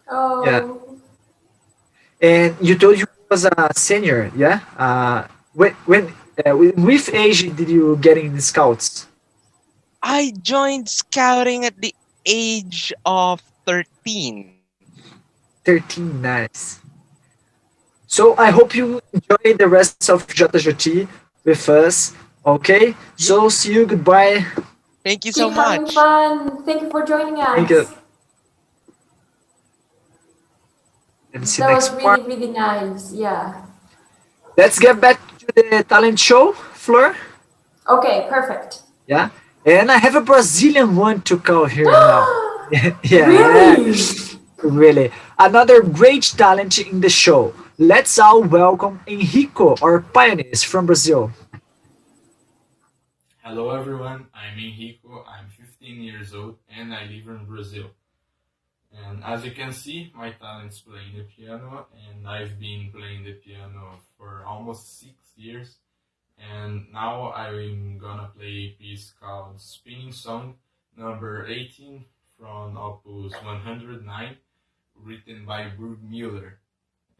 Yeah. Oh. And you told you was a senior, yeah? With age did you get in the scouts? I joined scouting at the age of 13. 13, nice. So I hope you enjoy the rest of JOTA-JOTI with us. Okay? So see you, goodbye. Thank you so Keep having much. fun. Thank you for joining us. Thank you. Let's see That was next really, part. really nice. Yeah. Let's get back to the talent show, Flor. Okay, perfect. Yeah. And I have a Brazilian one to call here now. Yeah. Really? Really. Another great talent in the show. Let's all welcome Henrico, our pioneers from Brazil. Hello everyone, I'm Henrico, I'm 15 years old and I live in Brazil. And as you can see, my talent's playing the piano, and I've been playing the piano for almost 6 years. And now I'm gonna play a piece called Spinning Song number 18 from Opus 109, written by Burg Müller.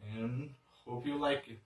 And hope you like it.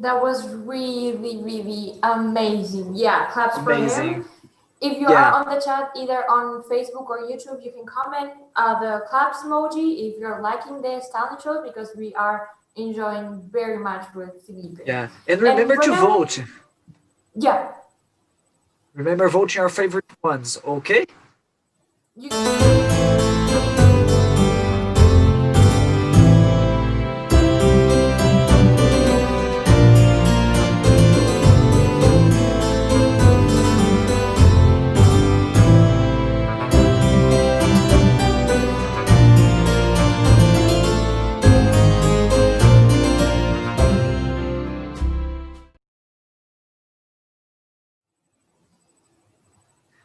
That was really, really amazing. Yeah, claps for Amazing. him. If you Yeah. are on the chat, either on Facebook or YouTube, you can comment the claps emoji if you're liking this talent show, because we are enjoying very much with Filipe. Yeah, and remember for to now- vote. Yeah. Remember voting our favorite ones, okay? You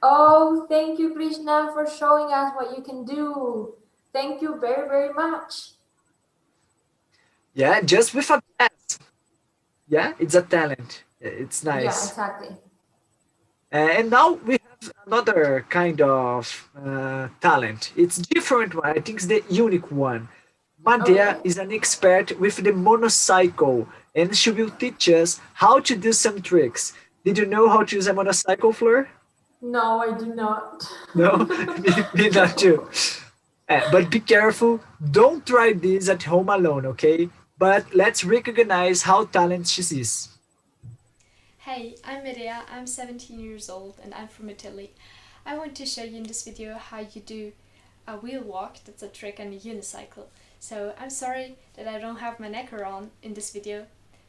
Oh, thank you, Krishna, for showing us what you can do. Thank you very, very much. Yeah, just with a pass. Yeah, it's a talent. It's Yeah, nice. exactly. And now we have another kind of talent. It's different one. I think it's the unique one. Madea is an expert with the motorcycle, and she will teach us how to do some tricks. Did you know how to use a motorcycle, Fleur? No, I do not. No, me not too. But be careful. Don't try this at home alone, okay? But let's recognize how talented she is. Hey, I'm Medea, I'm 17 years old and I'm from Italy. I want to show you in this video how you do a wheel walk, that's a trick on a unicycle. So I'm sorry that I don't have my necker on in this video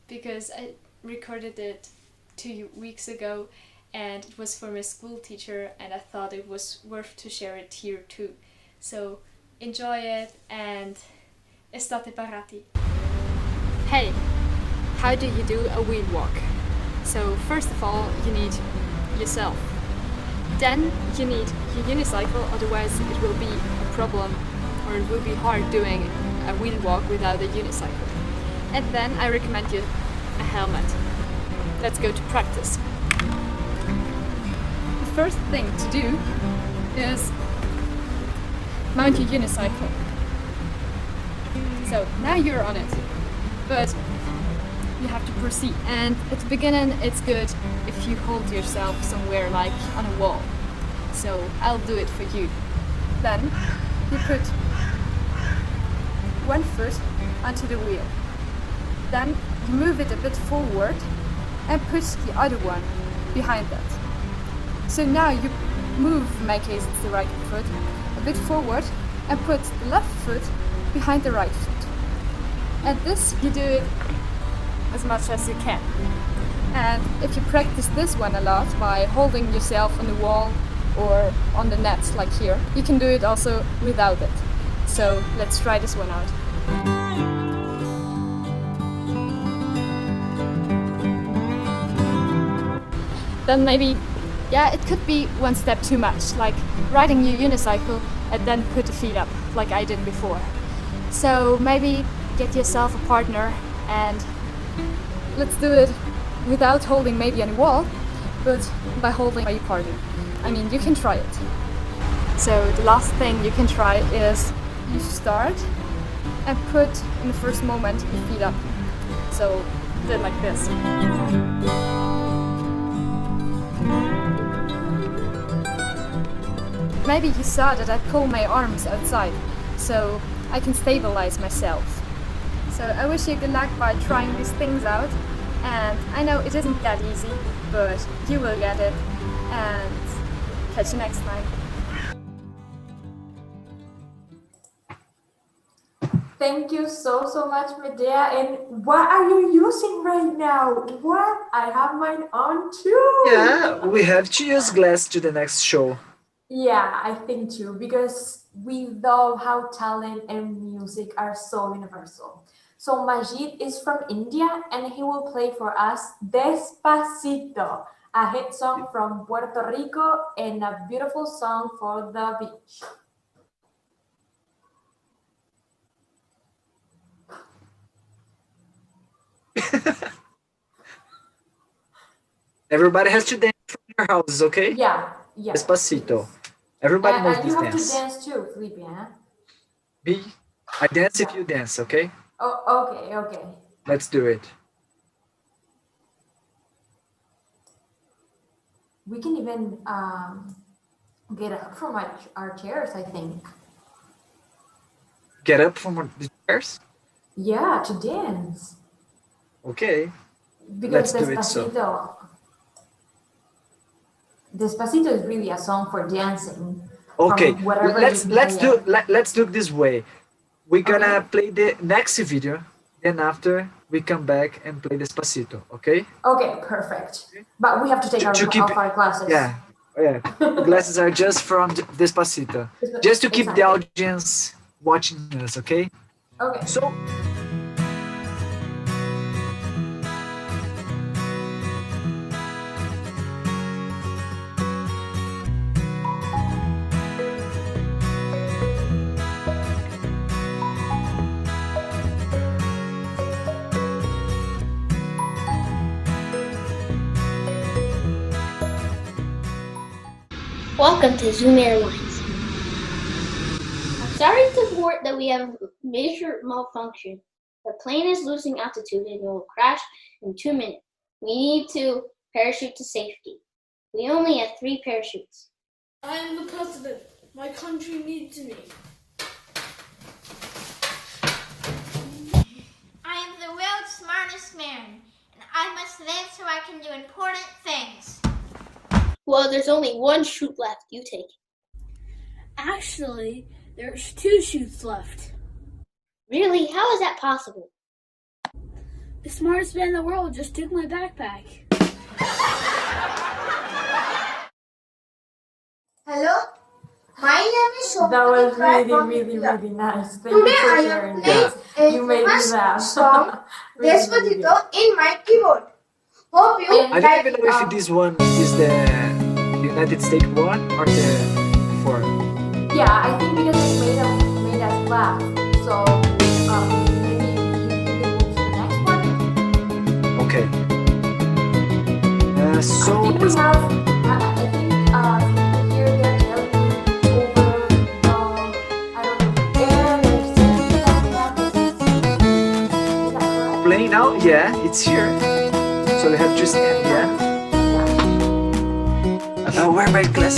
because I recorded it 2 weeks ago and it was for my school teacher and I thought it was worth to share it here too. So enjoy it and estate parati. Hey, how do you do a wheel walk? So first of all, you need yourself. Then you need your unicycle, otherwise it will be a problem or it will be hard doing a wheel walk without a unicycle. And then I recommend you a helmet. Let's go to practice. The first thing to do is mount your unicycle. So now you're on it, but you have to proceed. And at the beginning it's good if you hold yourself somewhere like on a wall. So I'll do it for you. Then you put one foot onto the wheel. Then you move it a bit forward and put the other one behind that. So now you move, in my case it's the right foot, a bit forward and put the left foot behind the right foot. And this you do it as much as you can. And if you practice this one a lot by holding yourself on the wall or on the net like here, you can do it also without it. So let's try this one out. then maybe, yeah, it could be one step too much, like riding your unicycle and then put the feet up, like I did before. So maybe get yourself a partner and let's do it without holding maybe any wall, but by holding by your partner. I mean, you can try it. So the last thing you can try is you start and put in the first moment your feet up. So do it like this. Maybe you saw that I pull my arms outside, so I can stabilize myself. So I wish you good luck by trying these things out. And I know it isn't that easy, but you will get it. And catch you next time. Thank you so much, Medea. And what are you using right now? What? I have mine on too. Yeah, we have to use glass to the next show. Yeah, I think too, because we love how talent and music are so universal. So Majid is from India and he will play for us Despacito, a hit song from Puerto Rico and a beautiful song for the beach. Everybody has to dance from your houses, okay? Yeah. Despacito. Everybody knows this you have dance. to dance too, Felipe, huh? I dance if you dance, okay? Oh, okay. Let's do it. We can even get up from our chairs, I think. Get up from the chairs? Yeah, to dance. Okay. Because Let's do it so. Despacito is really a song for dancing. Okay, let's do it this way. We're gonna play the next video, then after we come back and play Despacito, okay? Okay, perfect. But we have to take our glasses. Yeah. The glasses are just from Despacito. Just to keep the audience watching us, okay? Okay. So Welcome to Zoom Airlines. I'm sorry to report that we have a major malfunction. The plane is losing altitude and will crash in 2 minutes. We need to parachute to safety. We only have 3 parachutes. I am the president. My country needs me. I am the world's smartest man, and I must live so I can do important things. Well, there's only 1 chute left. You take it. Actually, there's 2 chutes left. Really? How is that possible? The smartest man in the world just took my backpack. Hello, my name is Shobha. That was really nice. Thank Today you for I sharing am playing that. a You made me famous laugh. song, Really Despacito, in my keyboard. Hope you I like don't even it. know if this one is the United States one or the foreign. Yeah, I think because it made us laugh. So maybe you can move to the next one. Okay. So I think we have. I think here they're telling me over. I don't know. Air and safety that we have. Is that correct? playing now? Yeah, it's here. So we have to stand, yeah? Where my glass?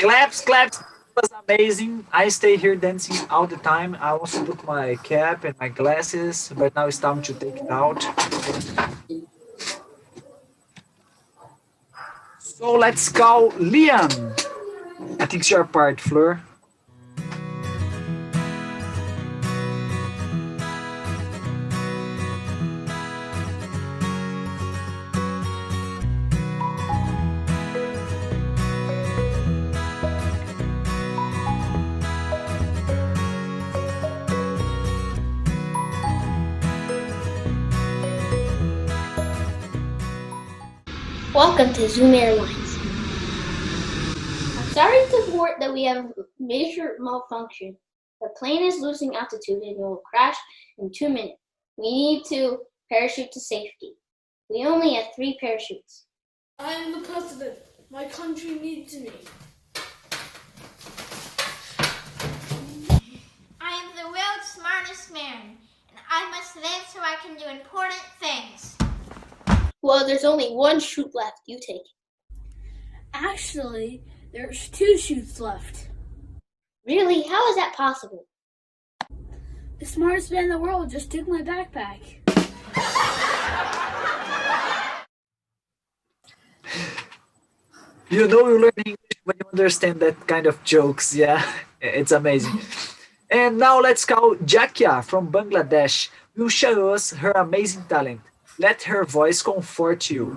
Claps, claps. It was amazing. I stay here dancing all the time. I also put my cap and my glasses, but now it's time to take it out. So let's call Liam. I think it's your part, Fleur. Welcome to Zoom Airlines. I'm sorry to report that we have a major malfunction. The plane is losing altitude and will crash in 2 minutes. We need to parachute to safety. We only have 3 parachutes. I am the president. My country needs me. I am the world's smartest man, and I must live so I can do important things. Well, there's only 1 chute left. You take it. Actually, there's 2 chutes left. Really? How is that possible? The smartest man in the world just took my backpack. You know you learn English when you understand that kind of jokes, yeah? It's amazing. And now let's call Jakia from Bangladesh. Will show us her amazing talent. Let her voice comfort you.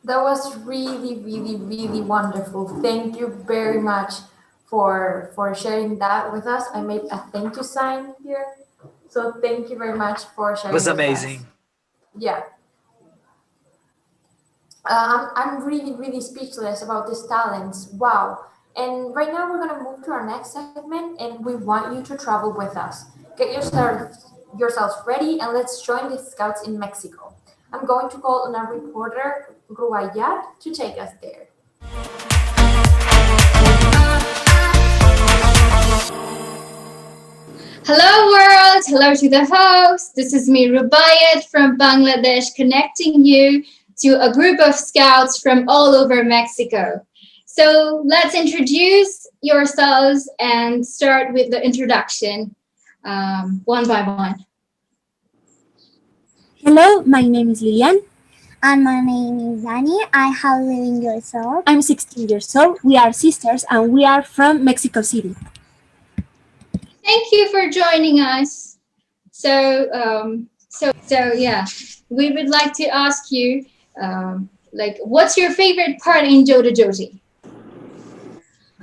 That was really, really, really wonderful. Thank you very much for sharing that with us. I made a thank you sign here. So thank you very much for It sharing was with us. amazing. Yeah. I'm really, really speechless about these talents. Wow. And right now we're going to move to our next segment and we want you to travel with us. Get yourselves ready and let's join the scouts in Mexico. I'm going to call on our reporter, Ruayat, to take us there. Hello, world. Hello to the host. This is me, Rubayat from Bangladesh, connecting you to a group of scouts from all over Mexico. So let's introduce yourselves and start with the introduction one by one. Hello, my name is Libyan. And my name is Dani. I have 11 years old. I'm 16 years old. We are sisters and we are from Mexico City. Thank you for joining us. So yeah, we would like to ask you, what's your favorite part in JOTA-JOTI?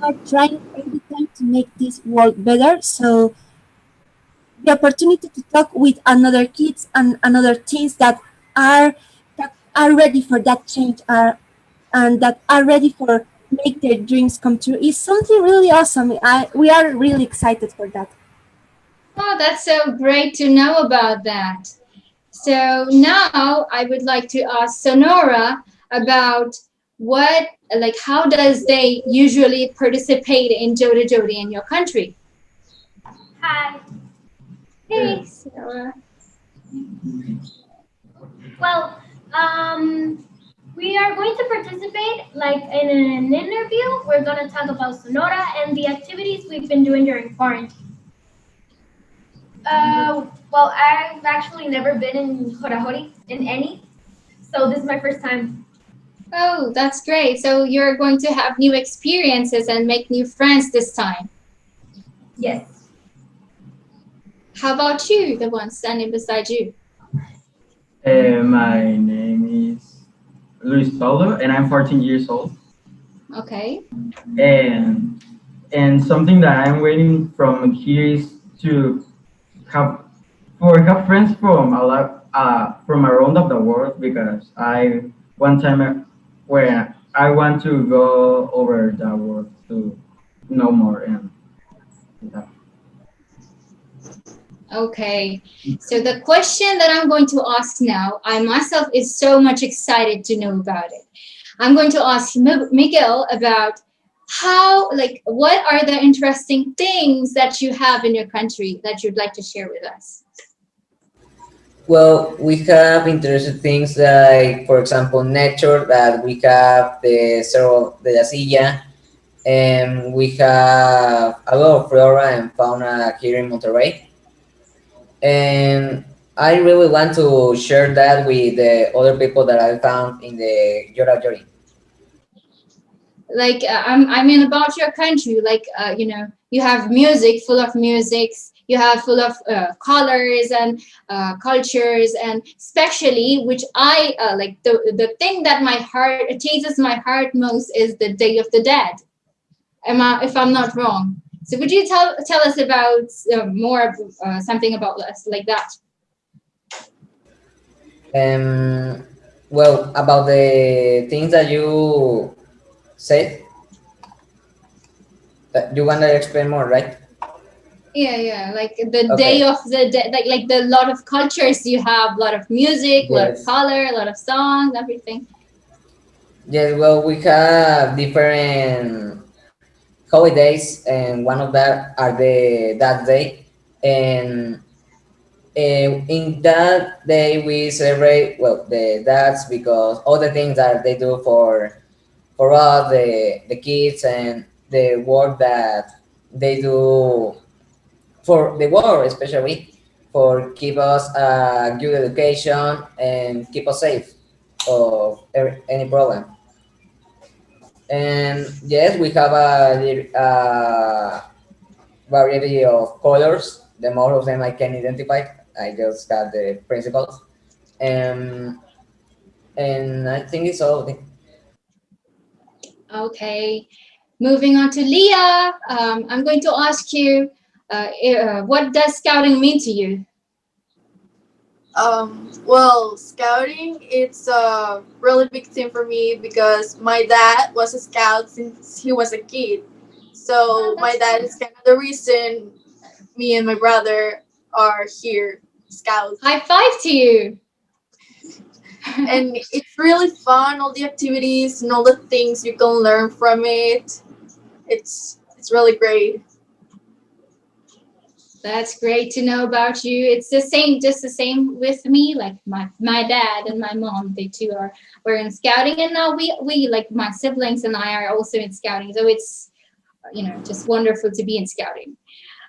I'm trying every time to make this world better. So the opportunity to talk with another kids and another teens that are ready for that change and that are ready for make their dreams come true is something really awesome. We are really excited for that. Oh, that's so great to know about that. So now I would like to ask Sonora about how does they usually participate in JOTA-JOTI in your country? Hi. Hey, Sonora. Well, we are going to participate like in an interview. We're going to talk about Sonora and the activities we've been doing during quarantine. Well, I've actually never been in Jorahori in any, so this is my first time. Oh, that's great. So you're going to have new experiences and make new friends this time. Yes. How about you, the one standing beside you? My name is Luis Paulo, and I'm 14 years old. Okay. And something that I'm waiting from here is to have friends from a lot from around of the world, because one time where I want to go over the world to know more and that. Okay, so the question that I'm going to ask now, I myself is so much excited to know about it. I'm going to ask Miguel about what are the interesting things that you have in your country that you'd like to share with us? Well, we have interesting things like, for example, nature, that we have the Cerro de la Silla, and we have a lot of flora and fauna here in Monterrey. And I really want to share that with the other people that I found in the JOTA-JOTI. I mean about your country, you have music, full of musics, you have full of colors and cultures, and especially which I the thing that chases my heart most is the Day of the Dead. If I'm not wrong? So would you tell us about more something about us like that? Well, about the things that you said, that you want to explain more, right? Yeah, like the Day of the Dead, like the lot of cultures you have, a lot of music, a lot of color, a lot of songs, everything. Yes, well, we have different holidays, and one of that are that day, and in that day we celebrate the dads, because all the things that they do for us, the kids, and the work that they do for the world, especially for keep us a good education and keep us safe of any problem. And yes, we have a variety of colors. The more of them I can identify. I just got the principles. And I think it's all. Okay. Moving on to Leah, I'm going to ask you, what does scouting mean to you? Well, scouting, it's a really big thing for me because my dad was a scout since he was a kid. So my dad is kind of the reason me and my brother are here, scouts. High five to you. And it's really fun, all the activities and all the things you can learn from it. It's really great. That's great to know about you. It's the same, just the same with me. Like my dad and my mom, they too were in scouting, and now we like my siblings and I are also in scouting. So it's just wonderful to be in scouting.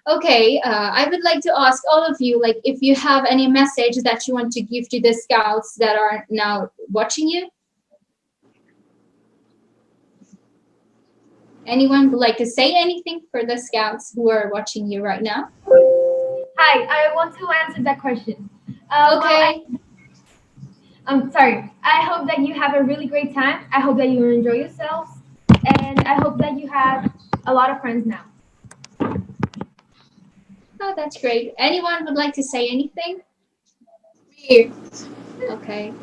Okay, I would like to ask all of you, like, if you have any message that you want to give to the scouts that are now watching you. Anyone would like to say anything for the scouts who are watching you right now? Hi, I want to answer that question. Okay. I'm sorry. I hope that you have a really great time. I hope that you enjoy yourselves. And I hope that you have a lot of friends now. Oh, that's great. Anyone would like to say anything? Me. Okay.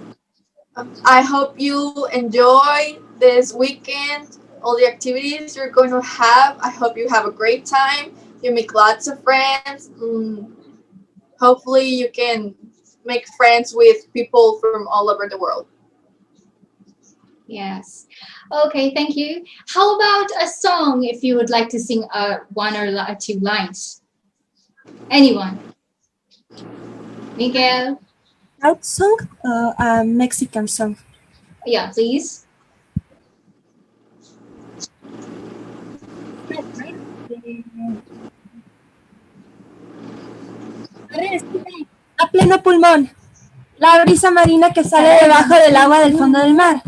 I hope you enjoy this weekend, all the activities you're going to have. I hope you have a great time. You make lots of friends. Hopefully, you can make friends with people from all over the world. Yes. Okay, thank you. How about a song if you would like to sing one or two lines? Anyone? Miguel? Out song, a Mexican song. Yeah, please. A pleno pulmón, la brisa marina que sale debajo del agua del fondo del mar.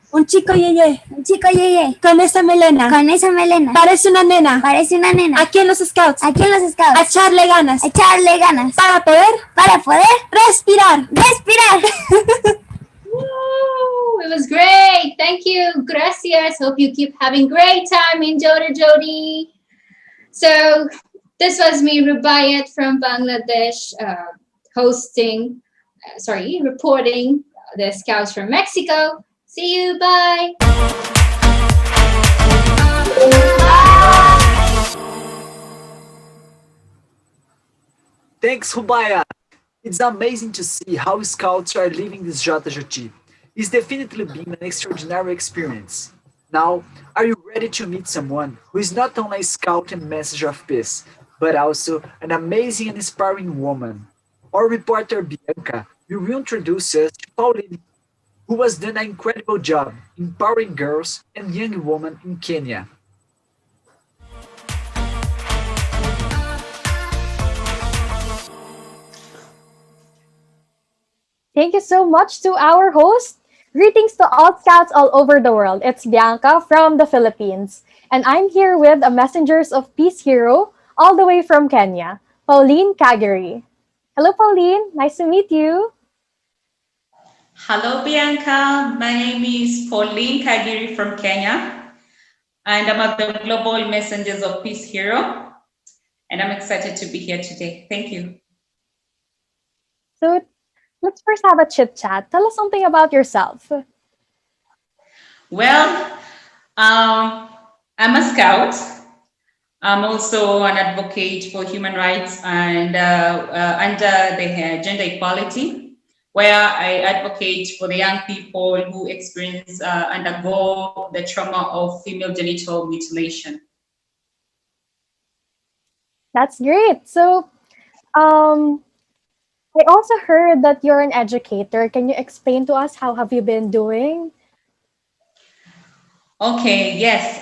Un chico yeye, con esa melena, parece una nena, aquí en los scouts, a echarle ganas, para poder respirar. Woo, it was great. Thank you. Gracias. Hope you keep having great time in JOTA-JOTI. So this was me, Rubayat from Bangladesh, reporting the scouts from Mexico. See you. Bye. Thanks, Rubaya. It's amazing to see how scouts are living this JOTA-JOTI. It's definitely been an extraordinary experience. Now, are you ready to meet someone who is not only a scout and messenger of peace, but also an amazing and inspiring woman? Our reporter Bianca will introduce us to Pauline, who has done an incredible job empowering girls and young women in Kenya. Thank you so much to our host. Greetings to all scouts all over the world. It's Bianca from the Philippines. And I'm here with a Messengers of Peace hero all the way from Kenya, Pauline Kagiri. Hello, Pauline. Nice to meet you. Hello, Bianca. My name is Pauline Kagiri from Kenya, and I'm at the Global Messengers of Peace hero. And I'm excited to be here today. Thank you. So let's first have a chit chat. Tell us something about yourself. Well, I'm a scout. I'm also an advocate for human rights and under the gender equality, where I advocate for the young people who undergo the trauma of female genital mutilation. That's great. So, I also heard that you're an educator. Can you explain to us how have you been doing? Okay, yes.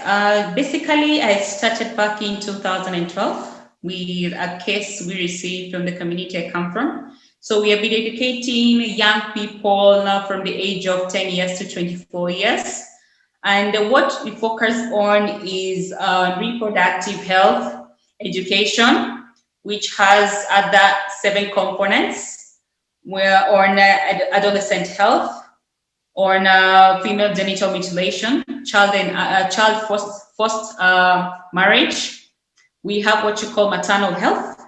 Basically, I started back in 2012 with a case we received from the community I come from. So we have been educating young people from the age of 10 years to 24 years. And what we focus on is reproductive health education, which has other 7 components. We're on adolescent health, on female genital mutilation, child forced marriage. We have what you call maternal health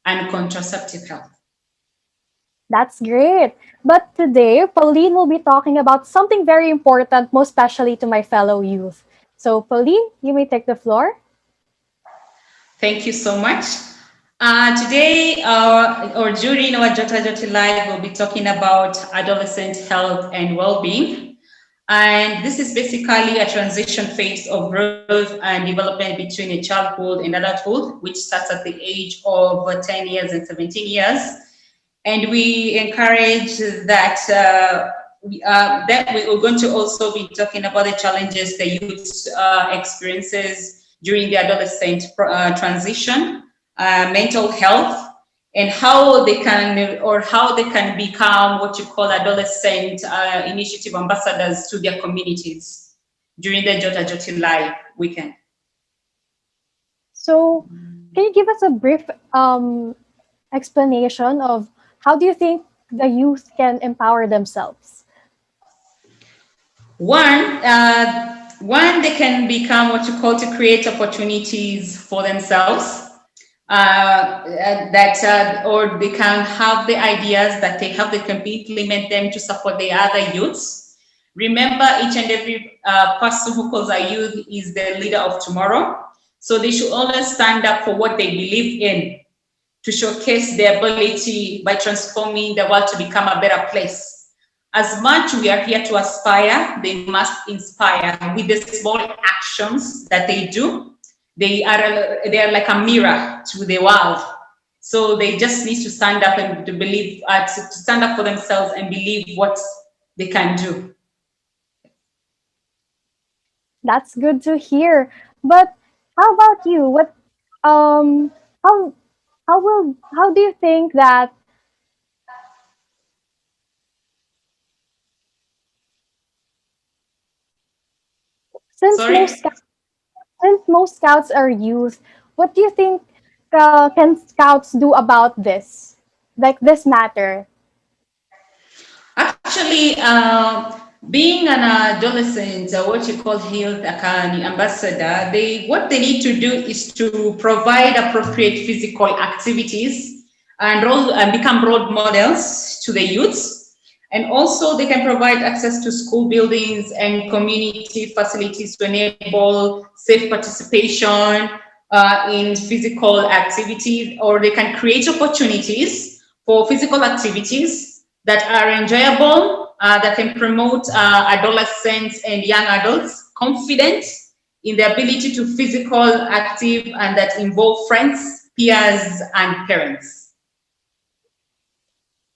and contraceptive health. That's great. But today, Pauline will be talking about something very important, most especially to my fellow youth. So, Pauline, you may take the floor. Thank you so much. Today, or during our JOTA-JOTI Live, we'll be talking about adolescent health and well-being. And this is basically a transition phase of growth and development between a childhood and adulthood, which starts at the age of 10 years and 17 years. And we encourage that we're going to also be talking about the challenges the youth experiences during the adolescent transition, mental health, and how they can become what you call adolescent initiative ambassadors to their communities during the JOTA-JOTI Live weekend. So, can you give us a brief explanation of how do you think the youth can empower themselves? One, they can become what you call to create opportunities for themselves. Or they can have the ideas that they have, they can implement them to support the other youths. Remember, each and every person who calls a youth is the leader of tomorrow. So they should always stand up for what they believe in, to showcase their ability by transforming the world to become a better place. As much we are here to aspire, they must inspire with the small actions that they do. They are like a mirror to the world. So they just need to stand up and to believe, to stand up for themselves and believe what they can do. That's good to hear. But how about you? What how do you think that since Sorry? most scouts are youth, what do you think can scouts do about this? Like this matter? Actually, being an adolescent, what you call health ambassador, what they need to do is to provide appropriate physical activities and become role models to the youths. And also they can provide access to school buildings and community facilities to enable safe participation in physical activities, or they can create opportunities for physical activities that are enjoyable, that can promote adolescents and young adults confidence in the ability to physical active and that involve friends, peers, and parents.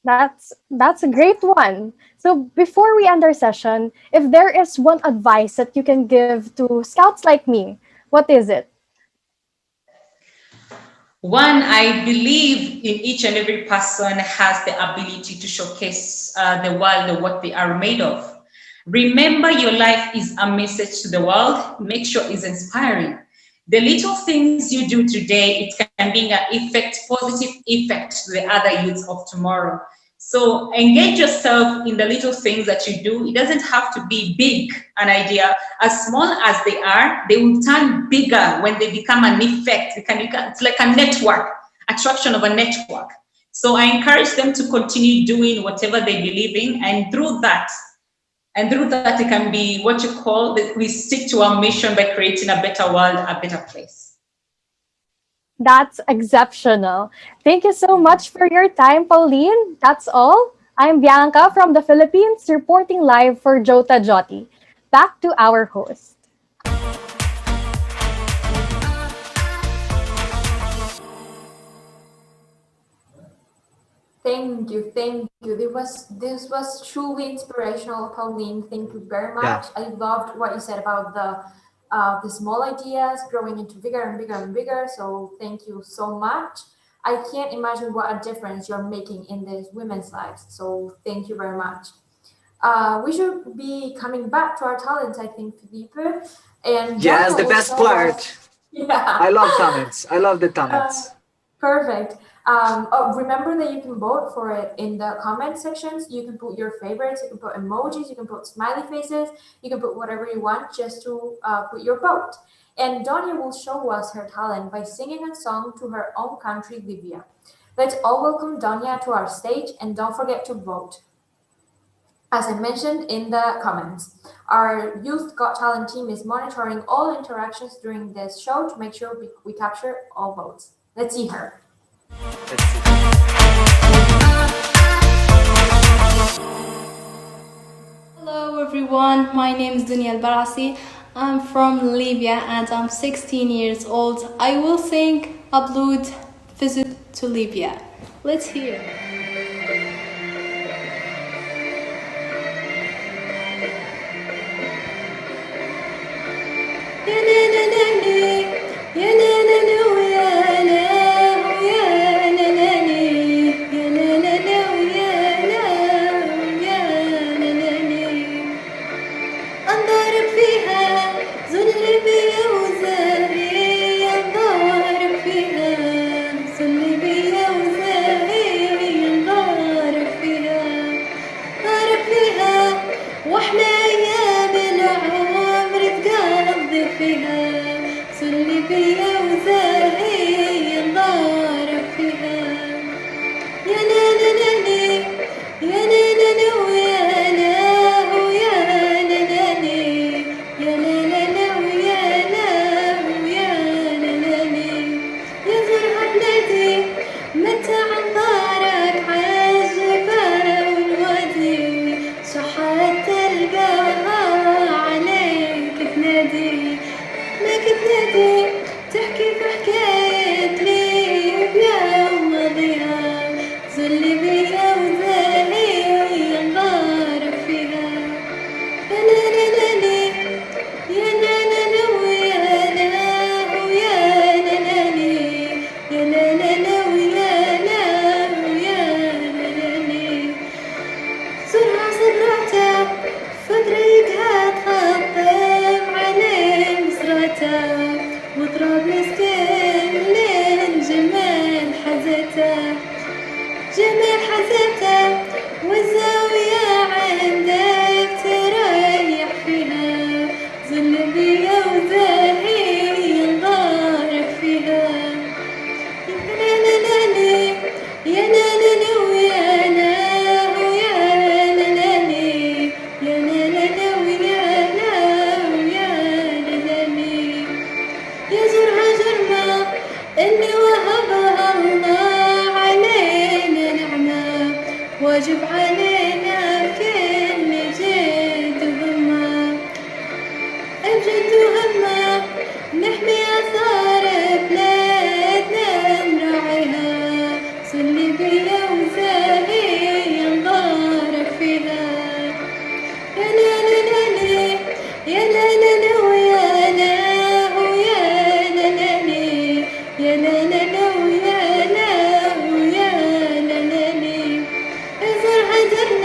That's a great one. So before we end our session, if there is one advice that you can give to scouts like me, what is it? One, I believe in each and every person has the ability to showcase the world and what they are made of. Remember, your life is a message to the world. Make sure it's inspiring. The little things you do today, it can be an positive effect to the other youths of tomorrow. So engage yourself in the little things that you do. It doesn't have to be big, an idea. As small as they will turn bigger when they become an effect. It's like a network, attraction of a network. So I encourage them to continue doing whatever they believe in, and through that, it can be what you call, we stick to our mission by creating a better world, a better place. That's exceptional. Thank you so much for your time, Pauline. That's all. I'm Bianca from the Philippines, reporting live for JOTA-JOTI. Back to our host. Thank you. This was truly inspirational, Pauline. Thank you very much. Yeah. I loved what you said about the small ideas growing into bigger and bigger and bigger. So thank you so much. I can't imagine what a difference you're making in these women's lives. So thank you very much. We should be coming back to our talents, I think, Filipe. And Yes, Jota the will best show us. part. Yeah. I love talents. I love the talents. Perfect. Remember that you can vote for it in the comment sections. You can put your favorites, you can put emojis, you can put smiley faces, you can put whatever you want just to put your vote. And Donia will show us her talent by singing a song to her own country, Libya. Let's all welcome Donia to our stage and don't forget to vote. As I mentioned in the comments, our Youth Got Talent team is monitoring all interactions during this show to make sure we capture all votes. Let's see her. Hello everyone, my name is Dunia Al-Barasi. I'm from Libya and I'm 16 years old. I will sing Upload Visit to Libya. Let's hear. واجب علينا بكل جد وهمة بجد وهمة نحمي آثار بلادنا نراعيها صلي بيا وزاهي نبارك فيها يا لا لا لا لا يا لا لا لا ويا لا ويا لا لا لا يا لا لا لا ويا لا ويا لا لا لا زرعة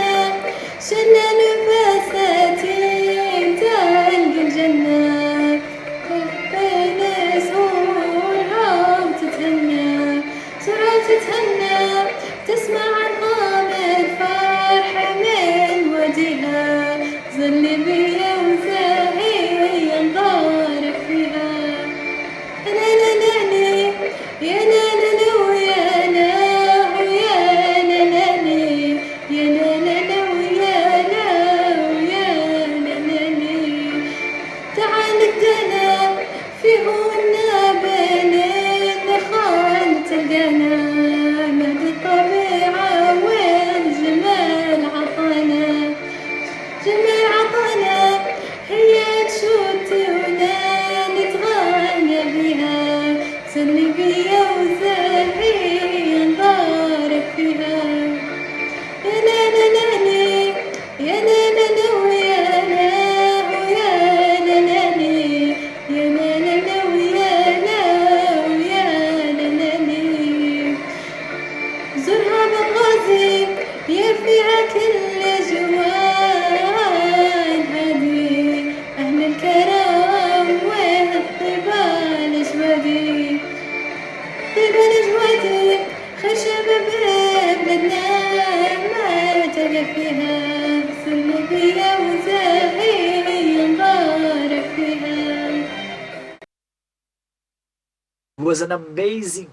was an amazing,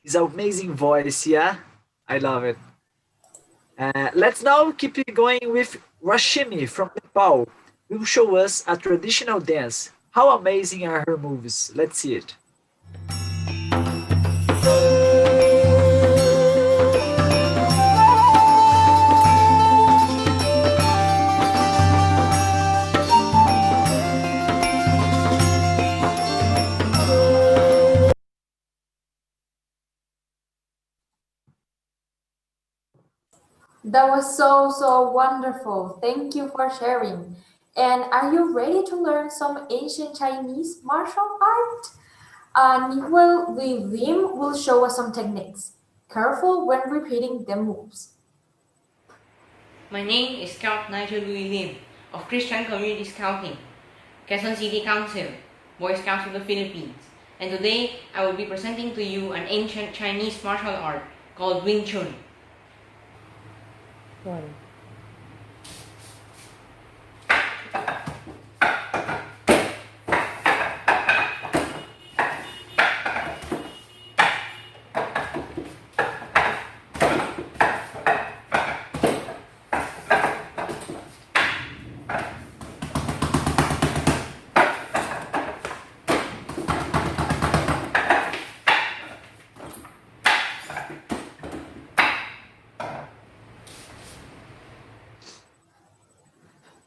his amazing voice. Yeah, I love it. Let's now keep it going with Rashimi from Nepal. Will show us a traditional dance. How amazing are her moves? Let's see it. That was so wonderful. Thank you for sharing. And are you ready to learn some ancient Chinese martial art? Niguel Lim will show us some techniques. Careful when repeating the moves. My name is Scout Nigel Louis Lim of Christian Community Scouting, Quezon City Council, Boy Scouts of the Philippines, and today I will be presenting to you an ancient Chinese martial art called Wing Chun.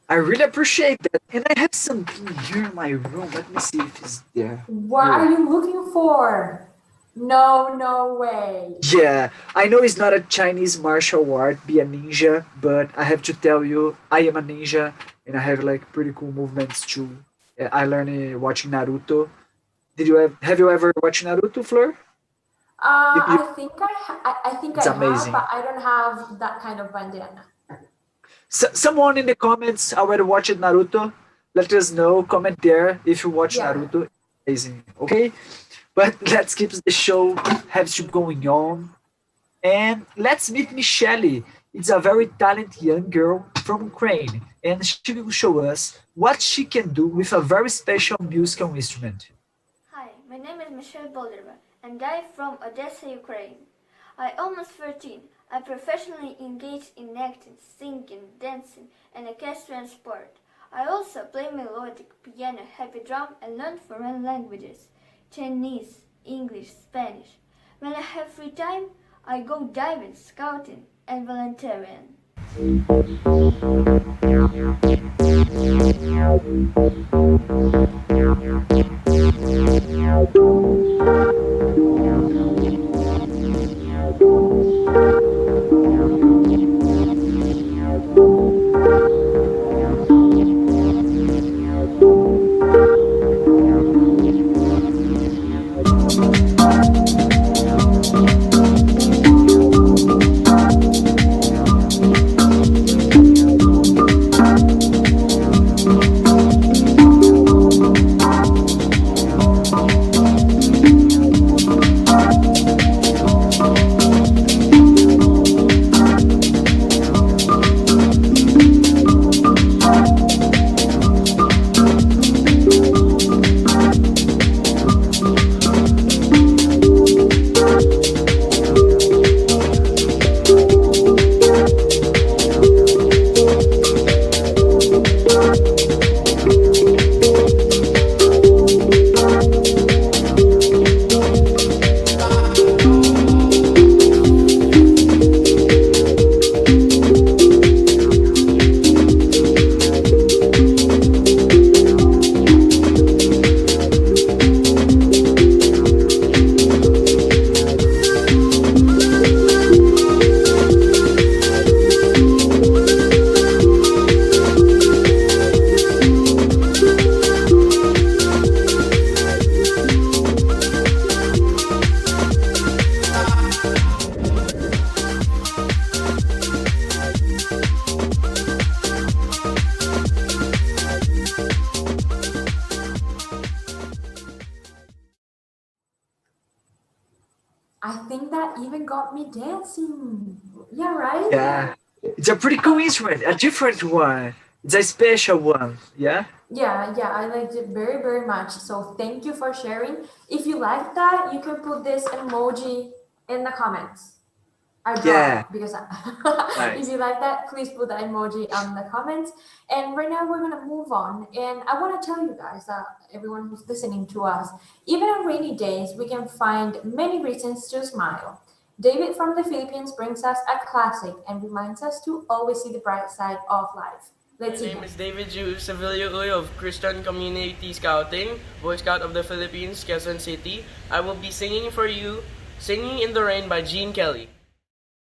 I really appreciate that. And I have something here in my room. Let me see if it's there. What Here. are you looking for? No way. Yeah, I know it's not a Chinese martial art, be a ninja, but I have to tell you, I am a ninja and I have like pretty cool movements too. I learned it watching Naruto. Did you have you ever watched Naruto, Flor? I think I think It's I have, amazing. but I don't have that kind of bandana. Someone in the comments already watched Naruto. Let us know. Comment there if you watch Yeah. Naruto. Amazing. Okay, but let's keep the show has you going on, and let's meet Michelle. It's a very talented young girl from Ukraine, and she will show us what she can do with a very special musical instrument. Hi, my name is Michelle Bolderva, and I'm from Odessa, Ukraine. I'm almost 13. I'm professionally engaged in acting, singing, dancing, and equestrian sport. I also play melodic, piano, heavy drum, and learn foreign languages: Chinese, English, Spanish. When I have free time, I go diving, scouting, and volunteering. I think that even got me dancing. Yeah, right? Yeah, it's a pretty cool instrument, a different one. It's a special one, yeah? Yeah, I liked it very, very much. So thank you for sharing. If you like that, you can put this emoji in the comments. I draw Yeah. it because if Nice. you like that, please put the emoji on the comments. And right now we're gonna move on. And I want to tell you guys that everyone who's listening to us, even on rainy days, we can find many reasons to smile. David from the Philippines brings us a classic and reminds us to always see the bright side of life. Let's My see. name is David Ju Sevilio Uy of Christian Community Scouting, Boy Scout of the Philippines, Quezon City. I will be singing for you Singing in the Rain by Gene Kelly.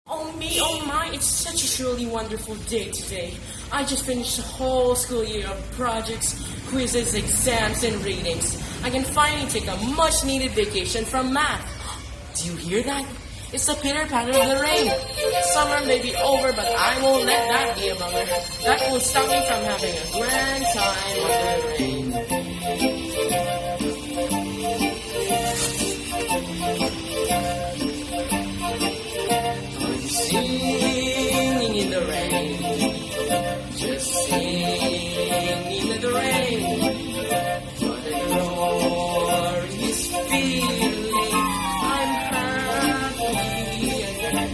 Oh me, oh my, it's such a truly wonderful day today. I just finished a whole school year of projects, quizzes, exams, and readings. I can finally take a much-needed vacation from math. Do you hear that? It's the pitter-patter of the rain. Summer may be over, but I won't let that be a bummer. That won't stop me from having a grand time under the rain. Singing in the rain, just singing in the rain. What a glorious feeling! I'm happy again.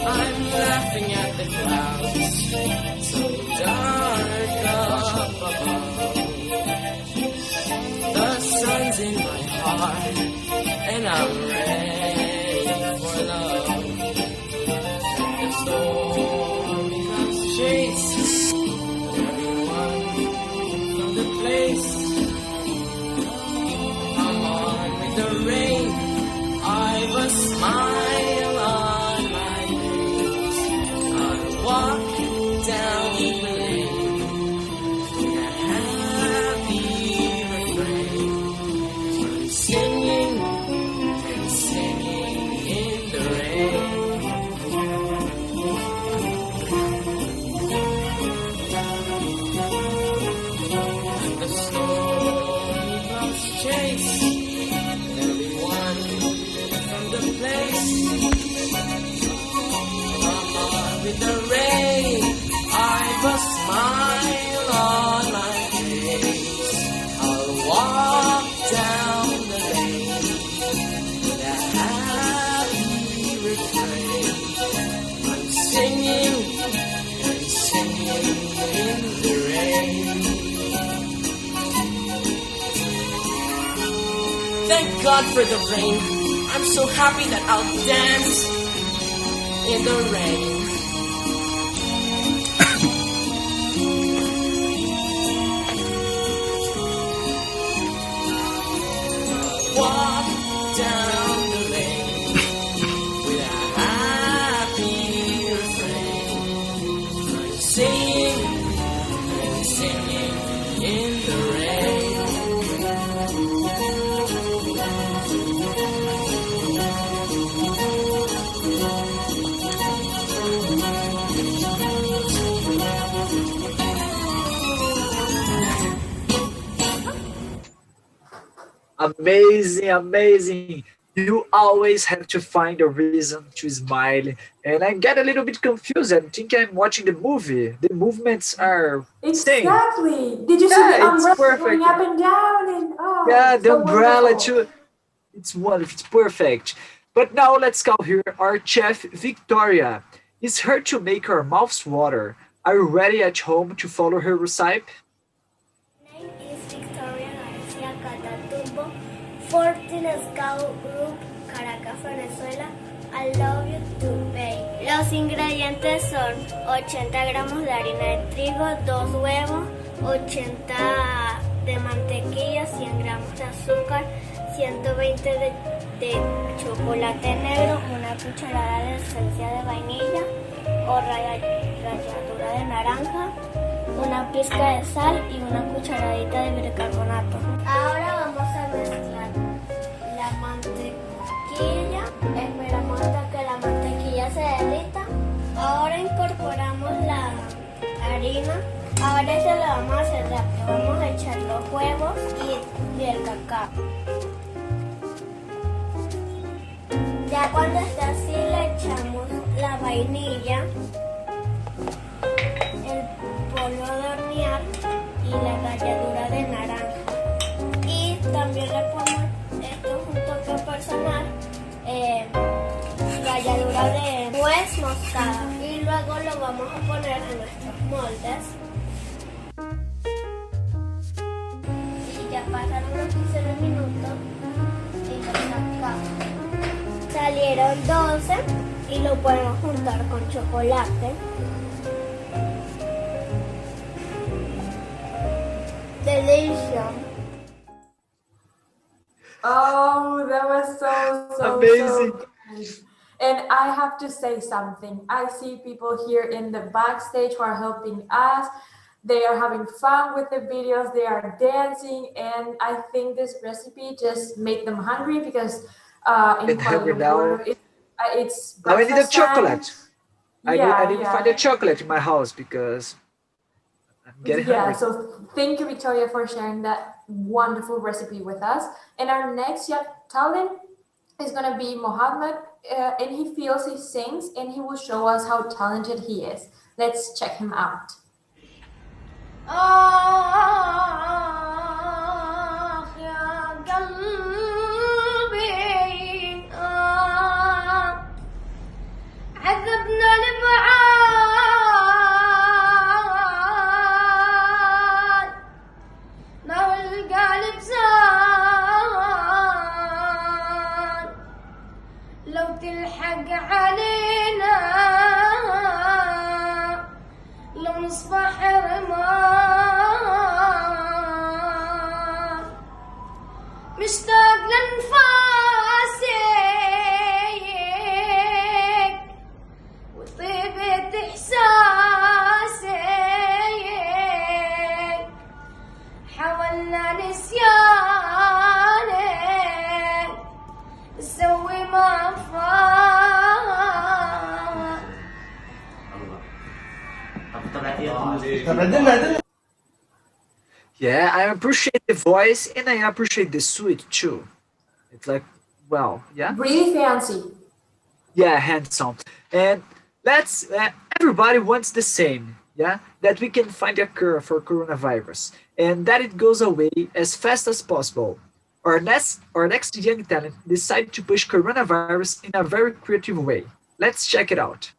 I'm laughing at the clouds, so dark up above. The sun's in my heart, and I'm ready for love. The stormy clouds chase everyone from the place. Come on with the rain, I've a smile on my face. I'll walk down the lane with a happy refrain. I'm singing and singing in the rain. The stormy clouds chase everyone from the place. Come on with the rain, I've a smile on my face. I'll walk down the lane with a happy refrain. I'm singing and singing in the rain. Thank God for the rain. I'm so happy that I'll dance in the rain. Walk down the lane with a happy refrain. I'm singing and singing in the rain. Amazing, amazing. You always have to find a reason to smile. And I get a little bit confused and think I'm watching the movie. The movements are same. Exactly. Did you see Yeah, the it's umbrella perfect. going up and down? And Yeah, the so umbrella wonderful. too. It's wonderful. It's perfect. But now let's call here our chef Victoria. It's her to make our mouths water. Are you ready at home to follow her recipe? Name is Victoria Garcia Catatumbo, 14 Scout Group, Caracas, Venezuela. I love you too, babe. Los ingredientes son 80 gramos de harina de trigo, 2 huevos, 80 de mantequilla, 100 gramos de azúcar, 120 de chocolate negro, una cucharada de esencia de vainilla o ralladura de naranja, una pizca de sal y una cucharadita de bicarbonato. Ahora vamos a mezclar la mantequilla, esperamos hasta que la mantequilla se derrita. Ahora incorporamos la harina. Ahora se lo vamos a hacer rápido. Vamos a echar los huevos y el cacao. Ya cuando esté así le echamos la vainilla. polvo de hornear y la ralladura de naranja. Y también le ponemos esto es un toque personal, ralladura de nuez moscada. Y luego lo vamos a poner en nuestros moldes. Y ya pasaron los 15 minutos y lo sacamos. Salieron 12 y lo podemos juntar con chocolate. Delicious. Oh, that was so Amazing. good. And I have to say something. I see people here in the backstage who are helping us. They are having fun with the videos. They are dancing, and I think this recipe just made them hungry because in And hungry Kuala now. Lumpur, it's Now I need a breakfast time. chocolate. I need to Yeah. find a chocolate in my house because I'm getting hungry. So thank you, Victoria, for sharing that wonderful recipe with us. And our next young talent is going to be Mohammed, and he sings, and he will show us how talented he is. Let's check him out. يا قلبي عذبنا البعاد لو القلب زاد لو تلحق علينا لو نصبح رماد مشتاق لنفاسك وطيبة إحساسك حاولنا نسيانك نسوي ما فات Yeah, I appreciate the voice and I appreciate the suit too. It's like, well, yeah. Really fancy. Yeah, handsome. And let's, everybody wants the same, yeah? That we can find a cure for coronavirus and that it goes away as fast as possible. Our next young talent decided to push coronavirus in a very creative way. Let's check it out.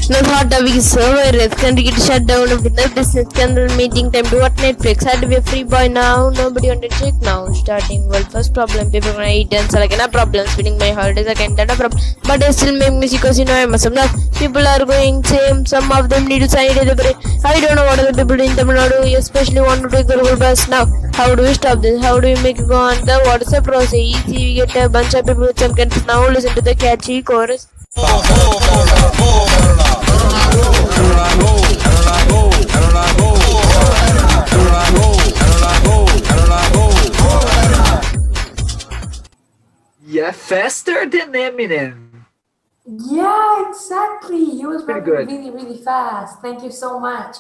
No thought that we could serve it. Country get shut down with no business. General meeting time to watch Netflix. Had to be a free boy now. Nobody on the check now. Starting world first problem. People gonna eat and so like no problem. Spending my holidays again. That a problem. But I still make music because you know I'm awesome. Now people are going same. Some of them need to sign delivery. I don't know what other people in Tamil Nadu especially want to take the whole bus now. How do we stop this? How do we make it go on? The WhatsApp process. Easy. We get a bunch of people with some content. Now listen to the catchy chorus. Yeah, faster than Eminem. Yeah, exactly. He was Pretty running good. really, really fast. Thank you so much.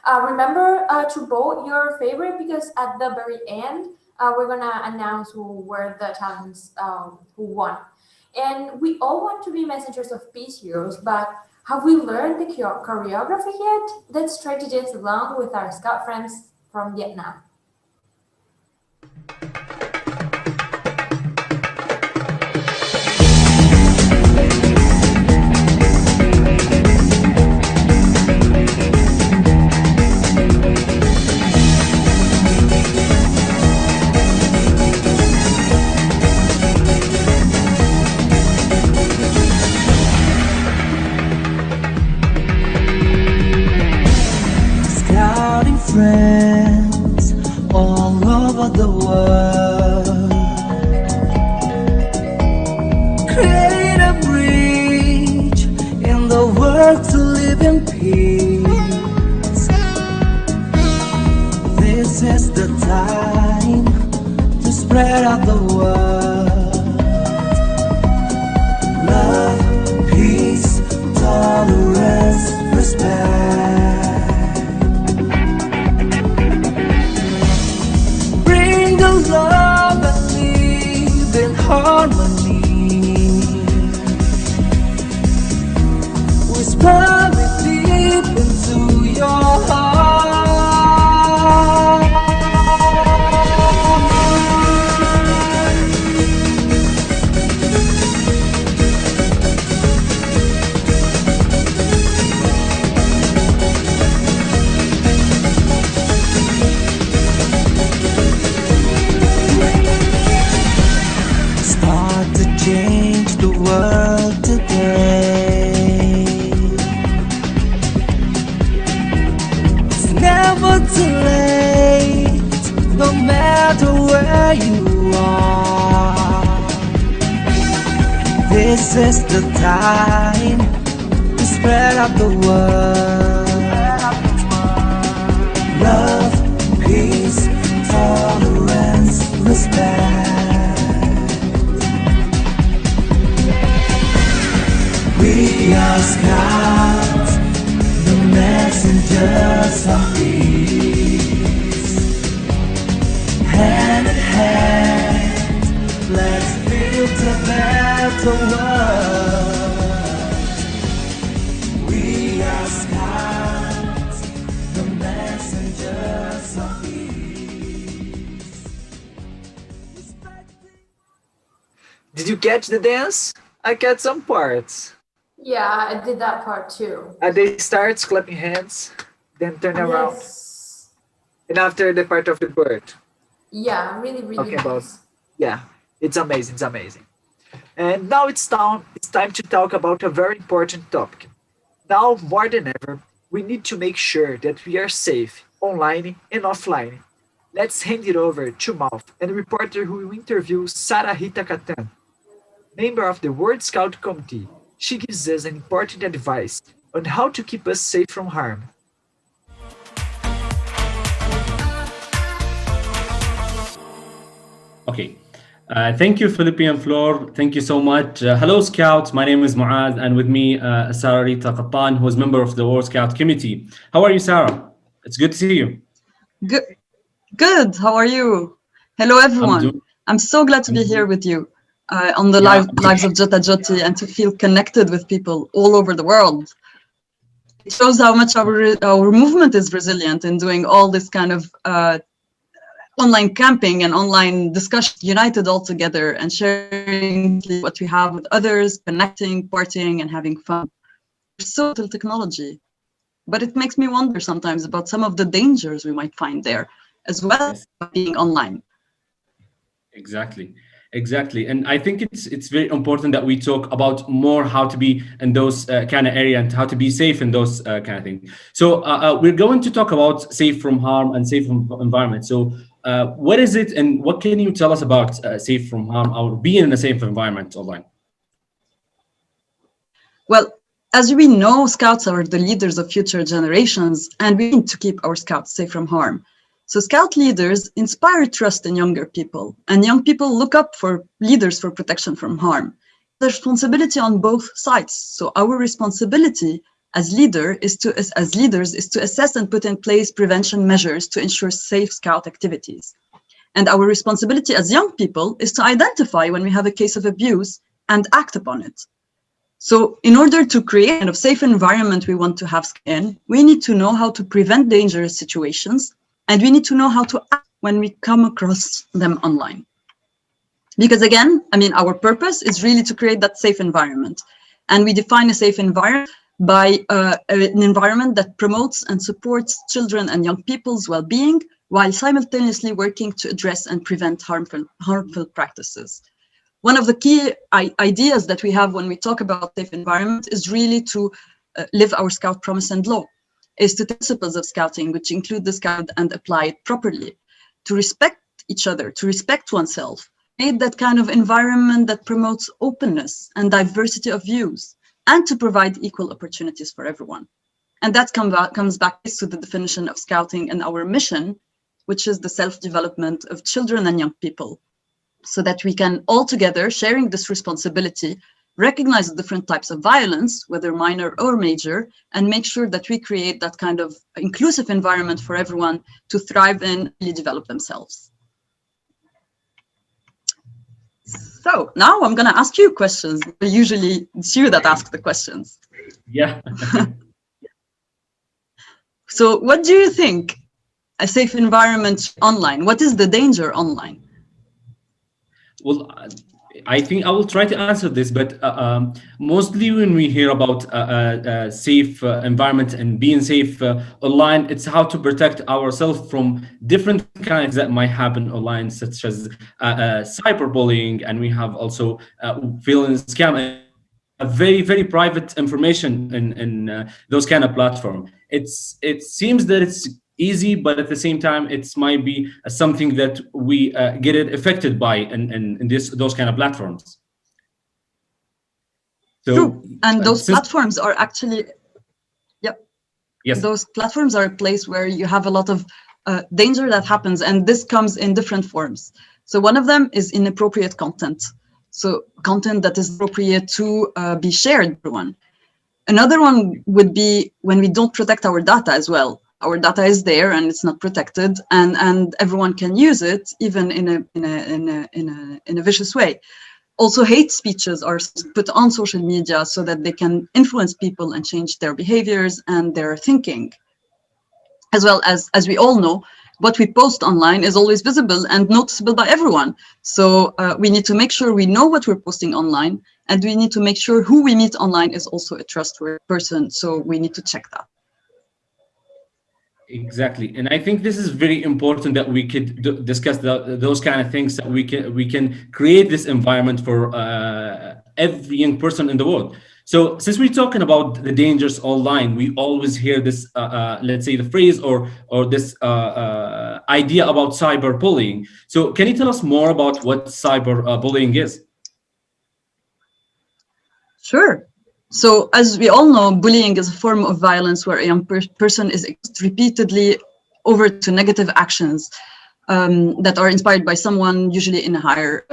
Remember to vote your favorite because at the very end, we're gonna announce who were the talents who won. And we all want to be messengers of peace heroes, but have we learned the choreography yet? Let's try to dance along with our scout friends from Vietnam. Scouting friends all over the world. Create a bridge in the world to live in peace. This is the time to spread out the word. Love, peace, tolerance, respect. where you are. This is the time to spread out the word. Love, peace, tolerance, respect. We are scouts, the messengers of peace. Hand in hand, let's build a better world. We are scouts, the messengers of peace. Did you catch the dance? I catch some parts. Yeah, I did that part too. They start clapping hands, then turn around. Yes. And after the part of the bird. Yeah, really, really Talking about, nice. yeah, it's amazing, it's amazing. And now it's time to talk about a very important topic. Now, more than ever, we need to make sure that we are safe online and offline. Let's hand it over to Mouth and reporter who will interview Sarah Rita Catan, member of the World Scout Committee. She gives us an important advice on how to keep us safe from harm. Okay. Thank you, Filipe and Flor. Thank you so much. Hello, Scouts. My name is Muaz, and with me, Sarah Rita Qattan, who is member of the World Scout Committee. How are you, Sarah? It's good to see you. Good. How are you? Hello, everyone. I'm so glad to be here with you on the lives of JOTA-JOTI and to feel connected with people all over the world. It shows how much our movement is resilient in doing all this kind of online camping and online discussion, united all together and sharing what we have with others, connecting, partying, and having fun. There's so little technology, but it makes me wonder sometimes about some of the dangers we might find there, as well as being online. Exactly. And I think it's very important that we talk about more how to be in those kind of area and how to be safe in those kind of things. So we're going to talk about safe from harm and safe environment. So what is it and what can you tell us about safe from harm or being in a safe environment online? Well, as we know, Scouts are the leaders of future generations, and we need to keep our Scouts safe from harm. So Scout leaders inspire trust in younger people, and young people look up for leaders for protection from harm. There's responsibility on both sides. So our responsibility as leaders is to assess and put in place prevention measures to ensure safe Scout activities. And our responsibility as young people is to identify when we have a case of abuse and act upon it. So in order to create a safe environment we want to have in, we need to know how to prevent dangerous situations, and we need to know how to act when we come across them online. Because again, our purpose is really to create that safe environment. And we define a safe environment by an environment that promotes and supports children and young people's well-being while simultaneously working to address and prevent harmful practices. One of the key ideas that we have when we talk about safe environment is really to live our Scout promise and law. Is the principles of Scouting, which include the Scout and apply it properly, to respect each other, to respect oneself, create that kind of environment that promotes openness and diversity of views, and to provide equal opportunities for everyone. And that comes back to the definition of Scouting and our mission, which is the self-development of children and young people, so that we can all together, sharing this responsibility, recognize the different types of violence, whether minor or major, and make sure that we create that kind of inclusive environment for everyone to thrive in and develop themselves. So now I'm going to ask you questions. Usually it's you that ask the questions. Yeah. So what do you think a safe environment online? What is the danger online? Well, I think I will try to answer this, but mostly when we hear about safe environment and being safe online, it's how to protect ourselves from different kinds that might happen online, such as cyberbullying, and we have also feeling scam, very, very private information in those kind of platforms. It seems that it's easy, but at the same time, it's might be something that we get it affected by in those kind of platforms. So, True. And those since platforms are actually, yes, those platforms are a place where you have a lot of danger that happens, and this comes in different forms. So one of them is inappropriate content. So content that is appropriate to be shared by everyone. Another one would be when we don't protect our data as well. Our data is there and it's not protected, and everyone can use it, even in a vicious way. Also, hate speeches are put on social media so that they can influence people and change their behaviors and their thinking. As well as we all know, what we post online is always visible and noticeable by everyone. So we need to make sure we know what we're posting online, and we need to make sure who we meet online is also a trustworthy person. So we need to check that. exactly, and I think this is very important that we could discuss those kind of things, that we can create this environment for every young person in the world. So since we're talking about the dangers online, we always hear this, let's say, the phrase or this idea about cyberbullying. So can you tell us more about what cyberbullying is? Sure. So as we all know, bullying is a form of violence where a young person is repeatedly over to negative actions that are inspired by someone, usually in a higher,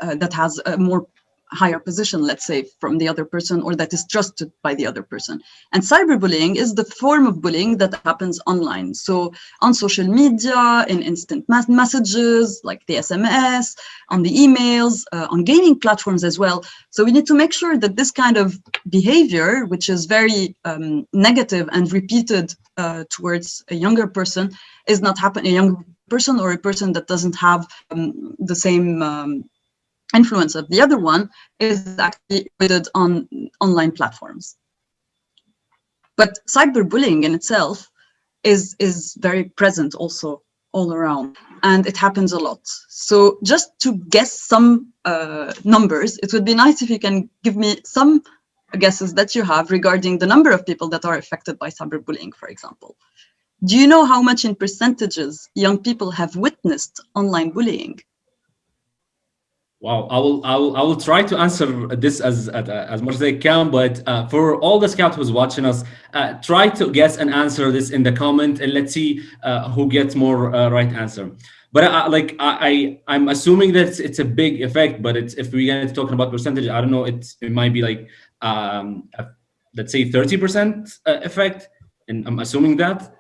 that has a more higher position, let's say, from the other person, or that is trusted by the other person. And cyberbullying is the form of bullying that happens online. So on social media, in instant messages, like the SMS, on the emails, on gaming platforms as well. So we need to make sure that this kind of behavior, which is very negative and repeated towards a younger person, is not happening. A young person or a person that doesn't have the same influence of the other one is actually avoided on online platforms. But cyberbullying in itself is very present also all around, and it happens a lot. So just to guess some numbers, it would be nice if you can give me some guesses that you have regarding the number of people that are affected by cyberbullying, for example. Do you know how much in percentages young people have witnessed online bullying? Wow, I will try to answer this as much as I can, but for all the scouts who's watching us, try to guess and answer this in the comment, and let's see who gets more right answer. But I'm assuming that it's a big effect, but if we're gonna talking about percentage, I don't know, it might be like let's say 30% effect, and I'm assuming that.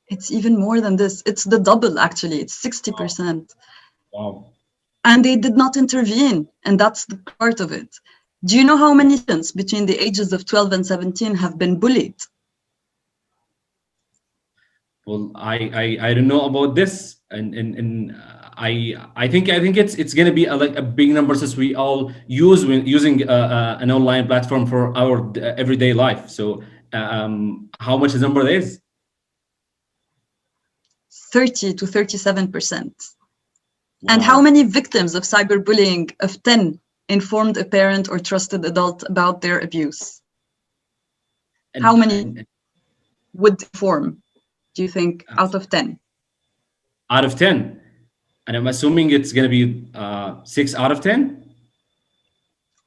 It's even more than this. It's the double, actually. It's 60%. Wow. And they did not intervene, and that's the part of it. Do you know how many students between the ages of 12 and 17 have been bullied? Well, I don't know about this, and I think it's gonna be like a big number, since we all using an online platform for our everyday life. So how much the number is? 30 to 37%. Wow. And how many victims of cyberbullying of 10 informed a parent or trusted adult about their abuse? And how many would inform, do you think, out of 10? Out of 10? And I'm assuming it's going to be 6 out of 10?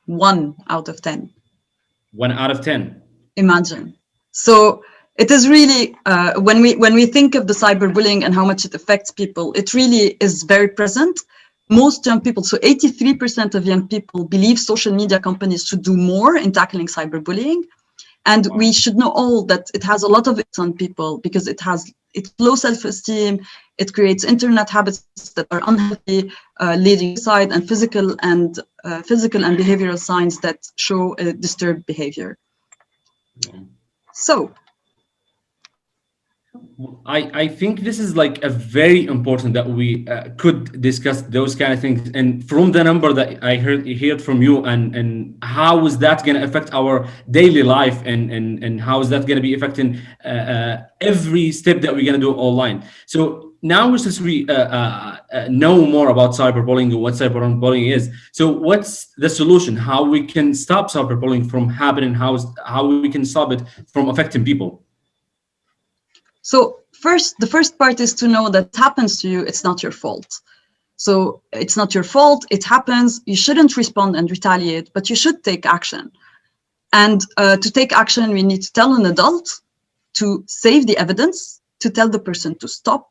1 out of 10. 1 out of 10. Imagine. So it is really, when we think of the cyberbullying and how much it affects people, it really is very present. Most young people, so 83% of young people believe social media companies should do more in tackling cyberbullying. And we should know all that it has a lot of effects on people, because it's low self-esteem, it creates internet habits that are unhealthy, leading to suicide, and physical and behavioral signs that show a disturbed behavior. So I think this is like a very important that we could discuss those kind of things, and from the number that I heard from you, and how is that going to affect our daily life, and how is that going to be affecting every step that we're going to do online. So now, since we know more about cyberbullying and what cyberbullying is, so what's the solution? How we can stop cyberbullying from happening? How we can stop it from affecting people? So the first part is to know that it happens to you, it's not your fault. So it's not your fault, it happens, you shouldn't respond and retaliate, but you should take action. And to take action, we need to tell an adult to save the evidence, to tell the person to stop,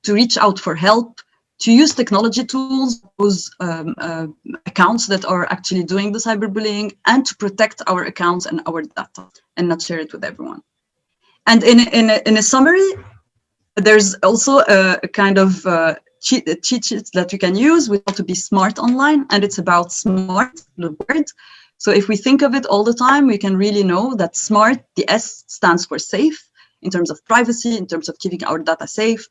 to reach out for help, to use technology tools, those accounts that are actually doing the cyberbullying, and to protect our accounts and our data and not share it with everyone. And in a summary, there's also a kind of cheat sheet that you can use with how to be smart online, and it's about smart, the word. So if we think of it all the time, we can really know that smart, the S stands for safe, in terms of privacy, in terms of keeping our data safe.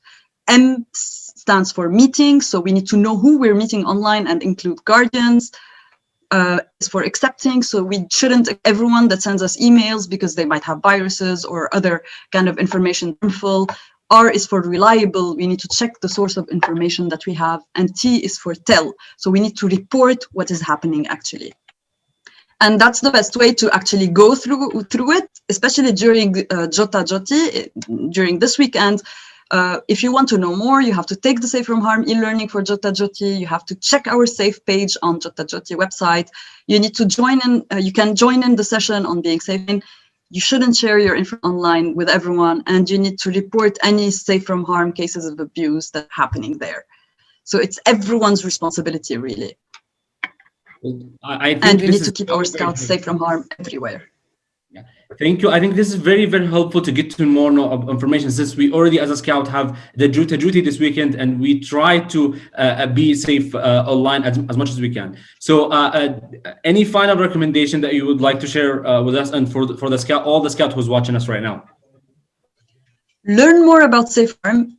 M stands for meeting, so we need to know who we're meeting online and include guardians. Is for accepting, so we shouldn't everyone that sends us emails because they might have viruses or other kind of information harmful. R is for reliable, we need to check the source of information that we have, and T is for tell, so we need to report what is happening actually. And that's the best way to actually go through it, especially during JOTA-JOTI, during this weekend. If you want to know more, you have to take the Safe from Harm e-learning for JOTA-JOTI. You have to check our safe page on JOTA-JOTI website. You need to join in. You can join in the session on being safe. You shouldn't share your info online with everyone, and you need to report any Safe from Harm cases of abuse that are happening there. So it's everyone's responsibility, really. I think and we need to keep our scouts safe from harm everywhere. Yeah. Thank you. I think this is very, very helpful to get to more information, since we already, as a scout, have the JOTA-JOTI this weekend, and we try to be safe online as much as we can. So any final recommendation that you would like to share with us and for the scout, all the scout who's watching us right now? Learn more about safe harm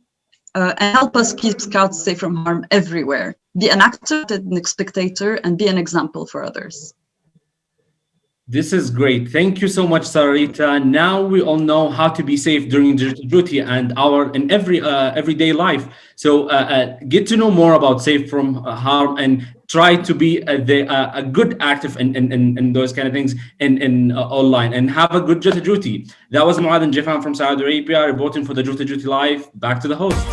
and help us keep scouts safe from harm everywhere. Be an actor and a spectator, and be an example for others. This is great. Thank you so much, Sarita. Now we all know how to be safe during JOTA-JOTI and in everyday life. So get to know more about safe from harm and try to be a good active in those kind of things in online, and have a good JOTA-JOTI. That was Muad and Jefan from Saudi Arabia reporting for the JOTA-JOTI Live. Back to the host.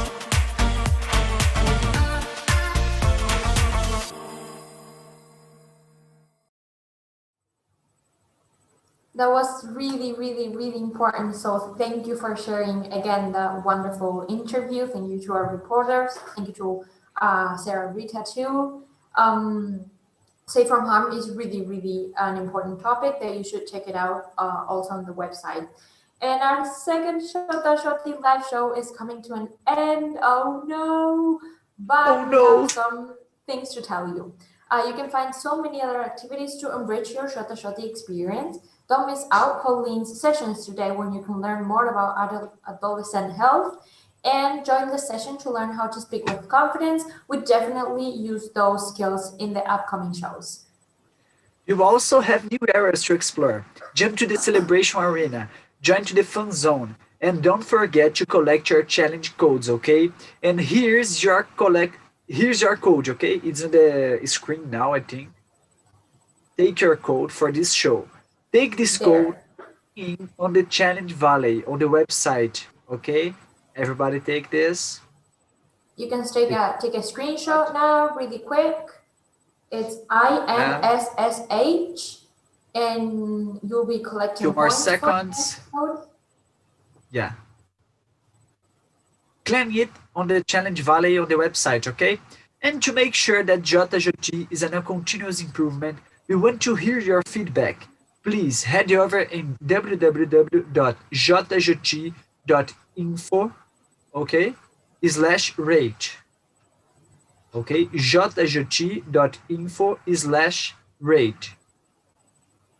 That was really, really, really important. So thank you for sharing again the wonderful interview. Thank you to our reporters. Thank you to Sarah Rita too. Safe from harm is really, really an important topic that you should check it out also on the website. And our second JOTA-JOTI live show is coming to an end. Oh no! But we have some things to tell you. You can find so many other activities to enrich your JOTA-JOTI experience. Don't miss out Pauline's sessions today, when you can learn more about adolescent health, and join the session to learn how to speak with confidence. We definitely use those skills in the upcoming shows. You also have new areas to explore. Jump to the celebration arena, join to the fun zone, and don't forget to collect your challenge codes, okay? And here's your code, okay? It's on the screen now, I think. Take your code for this show. Take this code in on the Challenge Valley on the website, okay? Everybody take this. You can take a screenshot now, really quick. It's INSSH, and you'll be collecting 2 more points seconds. For yeah. Claim it on the Challenge Valley on the website, okay? And to make sure that JOTA-JOTI is a continuous improvement, we want to hear your feedback. Please head over in www.jotajoti.info, okay, /rate. Okay, jotajoti.info/rate.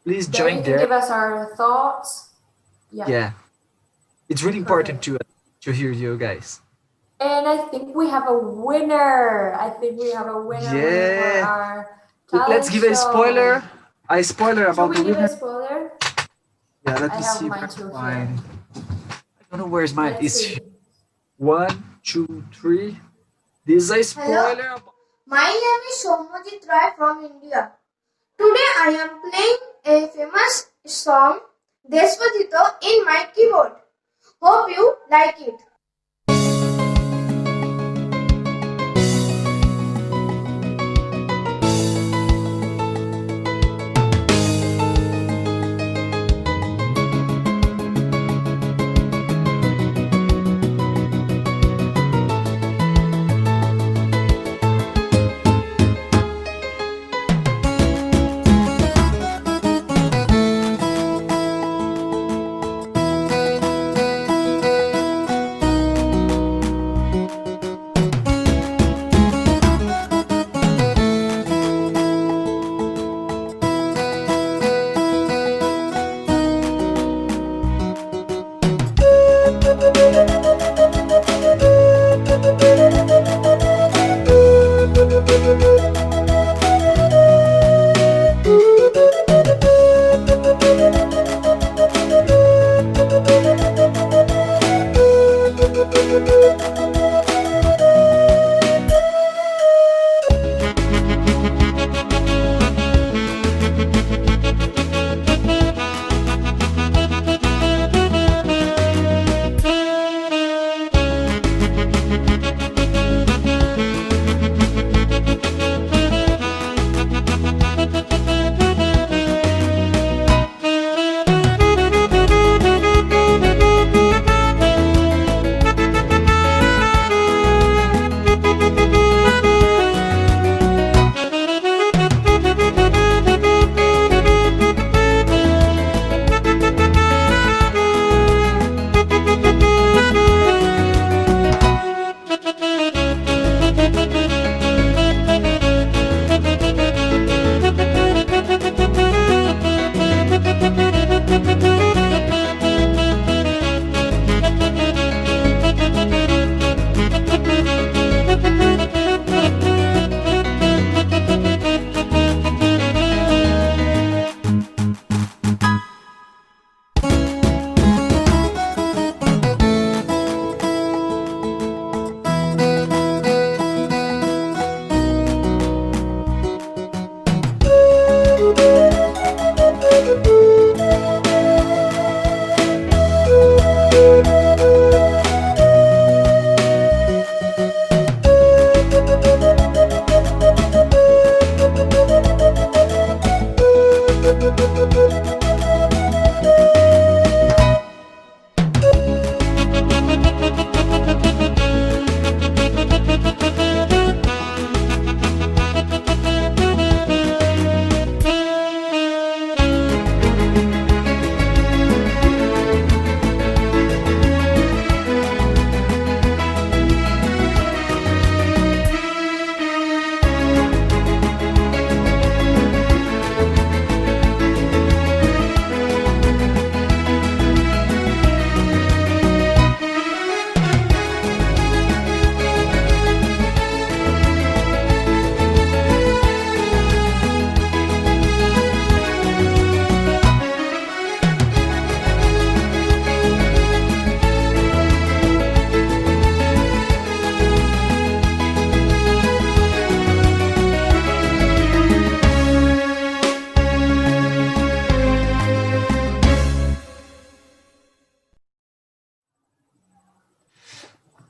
Please join there. Give us our thoughts. Yeah. It's really important to hear you guys. And I think we have a winner. Yeah. For our talent Let's give a spoiler. A spoiler about the winner. Give a spoiler? Yeah, let me see. I don't know where's mine. It's 1, 2, 3. This is a spoiler. Hello. My name is Somajit Rai from India. Today I am playing a famous song, Despacito, in my keyboard. Hope you like like it.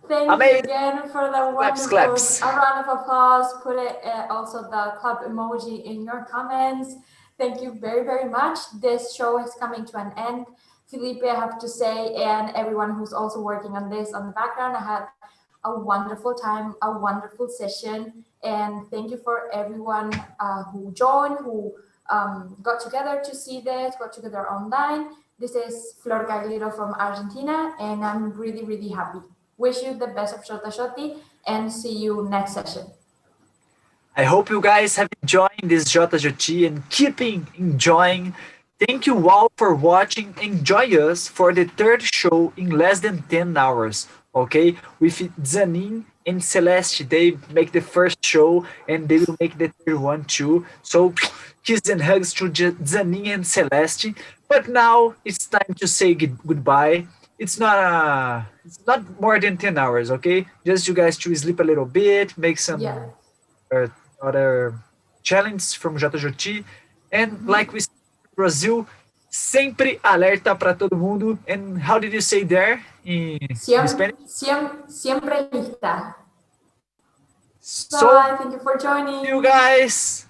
Thank you Amazing. again for the wonderful Claps. a round of applause. Put it also the clap emoji in your comments. Thank you very, very much. This show is coming to an end. Filipe, I have to say, and everyone who's also working on this on the background, I had a wonderful time, a wonderful session. And thank you for everyone who joined, who got together to see this, got together online. This is Flor Filipe from Argentina, and I'm really, really happy. Wish you the best of JOTA-JOTI and see you next session. I hope you guys have enjoyed this JOTA-JOTI and keeping enjoying. Thank you all for watching. Enjoy us for the third show in less than 10 hours. Okay, with Zanin and Celeste, they make the first show and they will make the third one too. So kiss and hugs to Zanin and Celeste. But now it's time to say goodbye. It's not more than 10 hours, okay? Just you guys to sleep a little bit, make some other challenge from JOTA-JOTI. And like we said in Brazil, sempre alerta para todo mundo. And how did you say there in Spanish? Siempre lista. So, bye, thank you for joining. See you guys.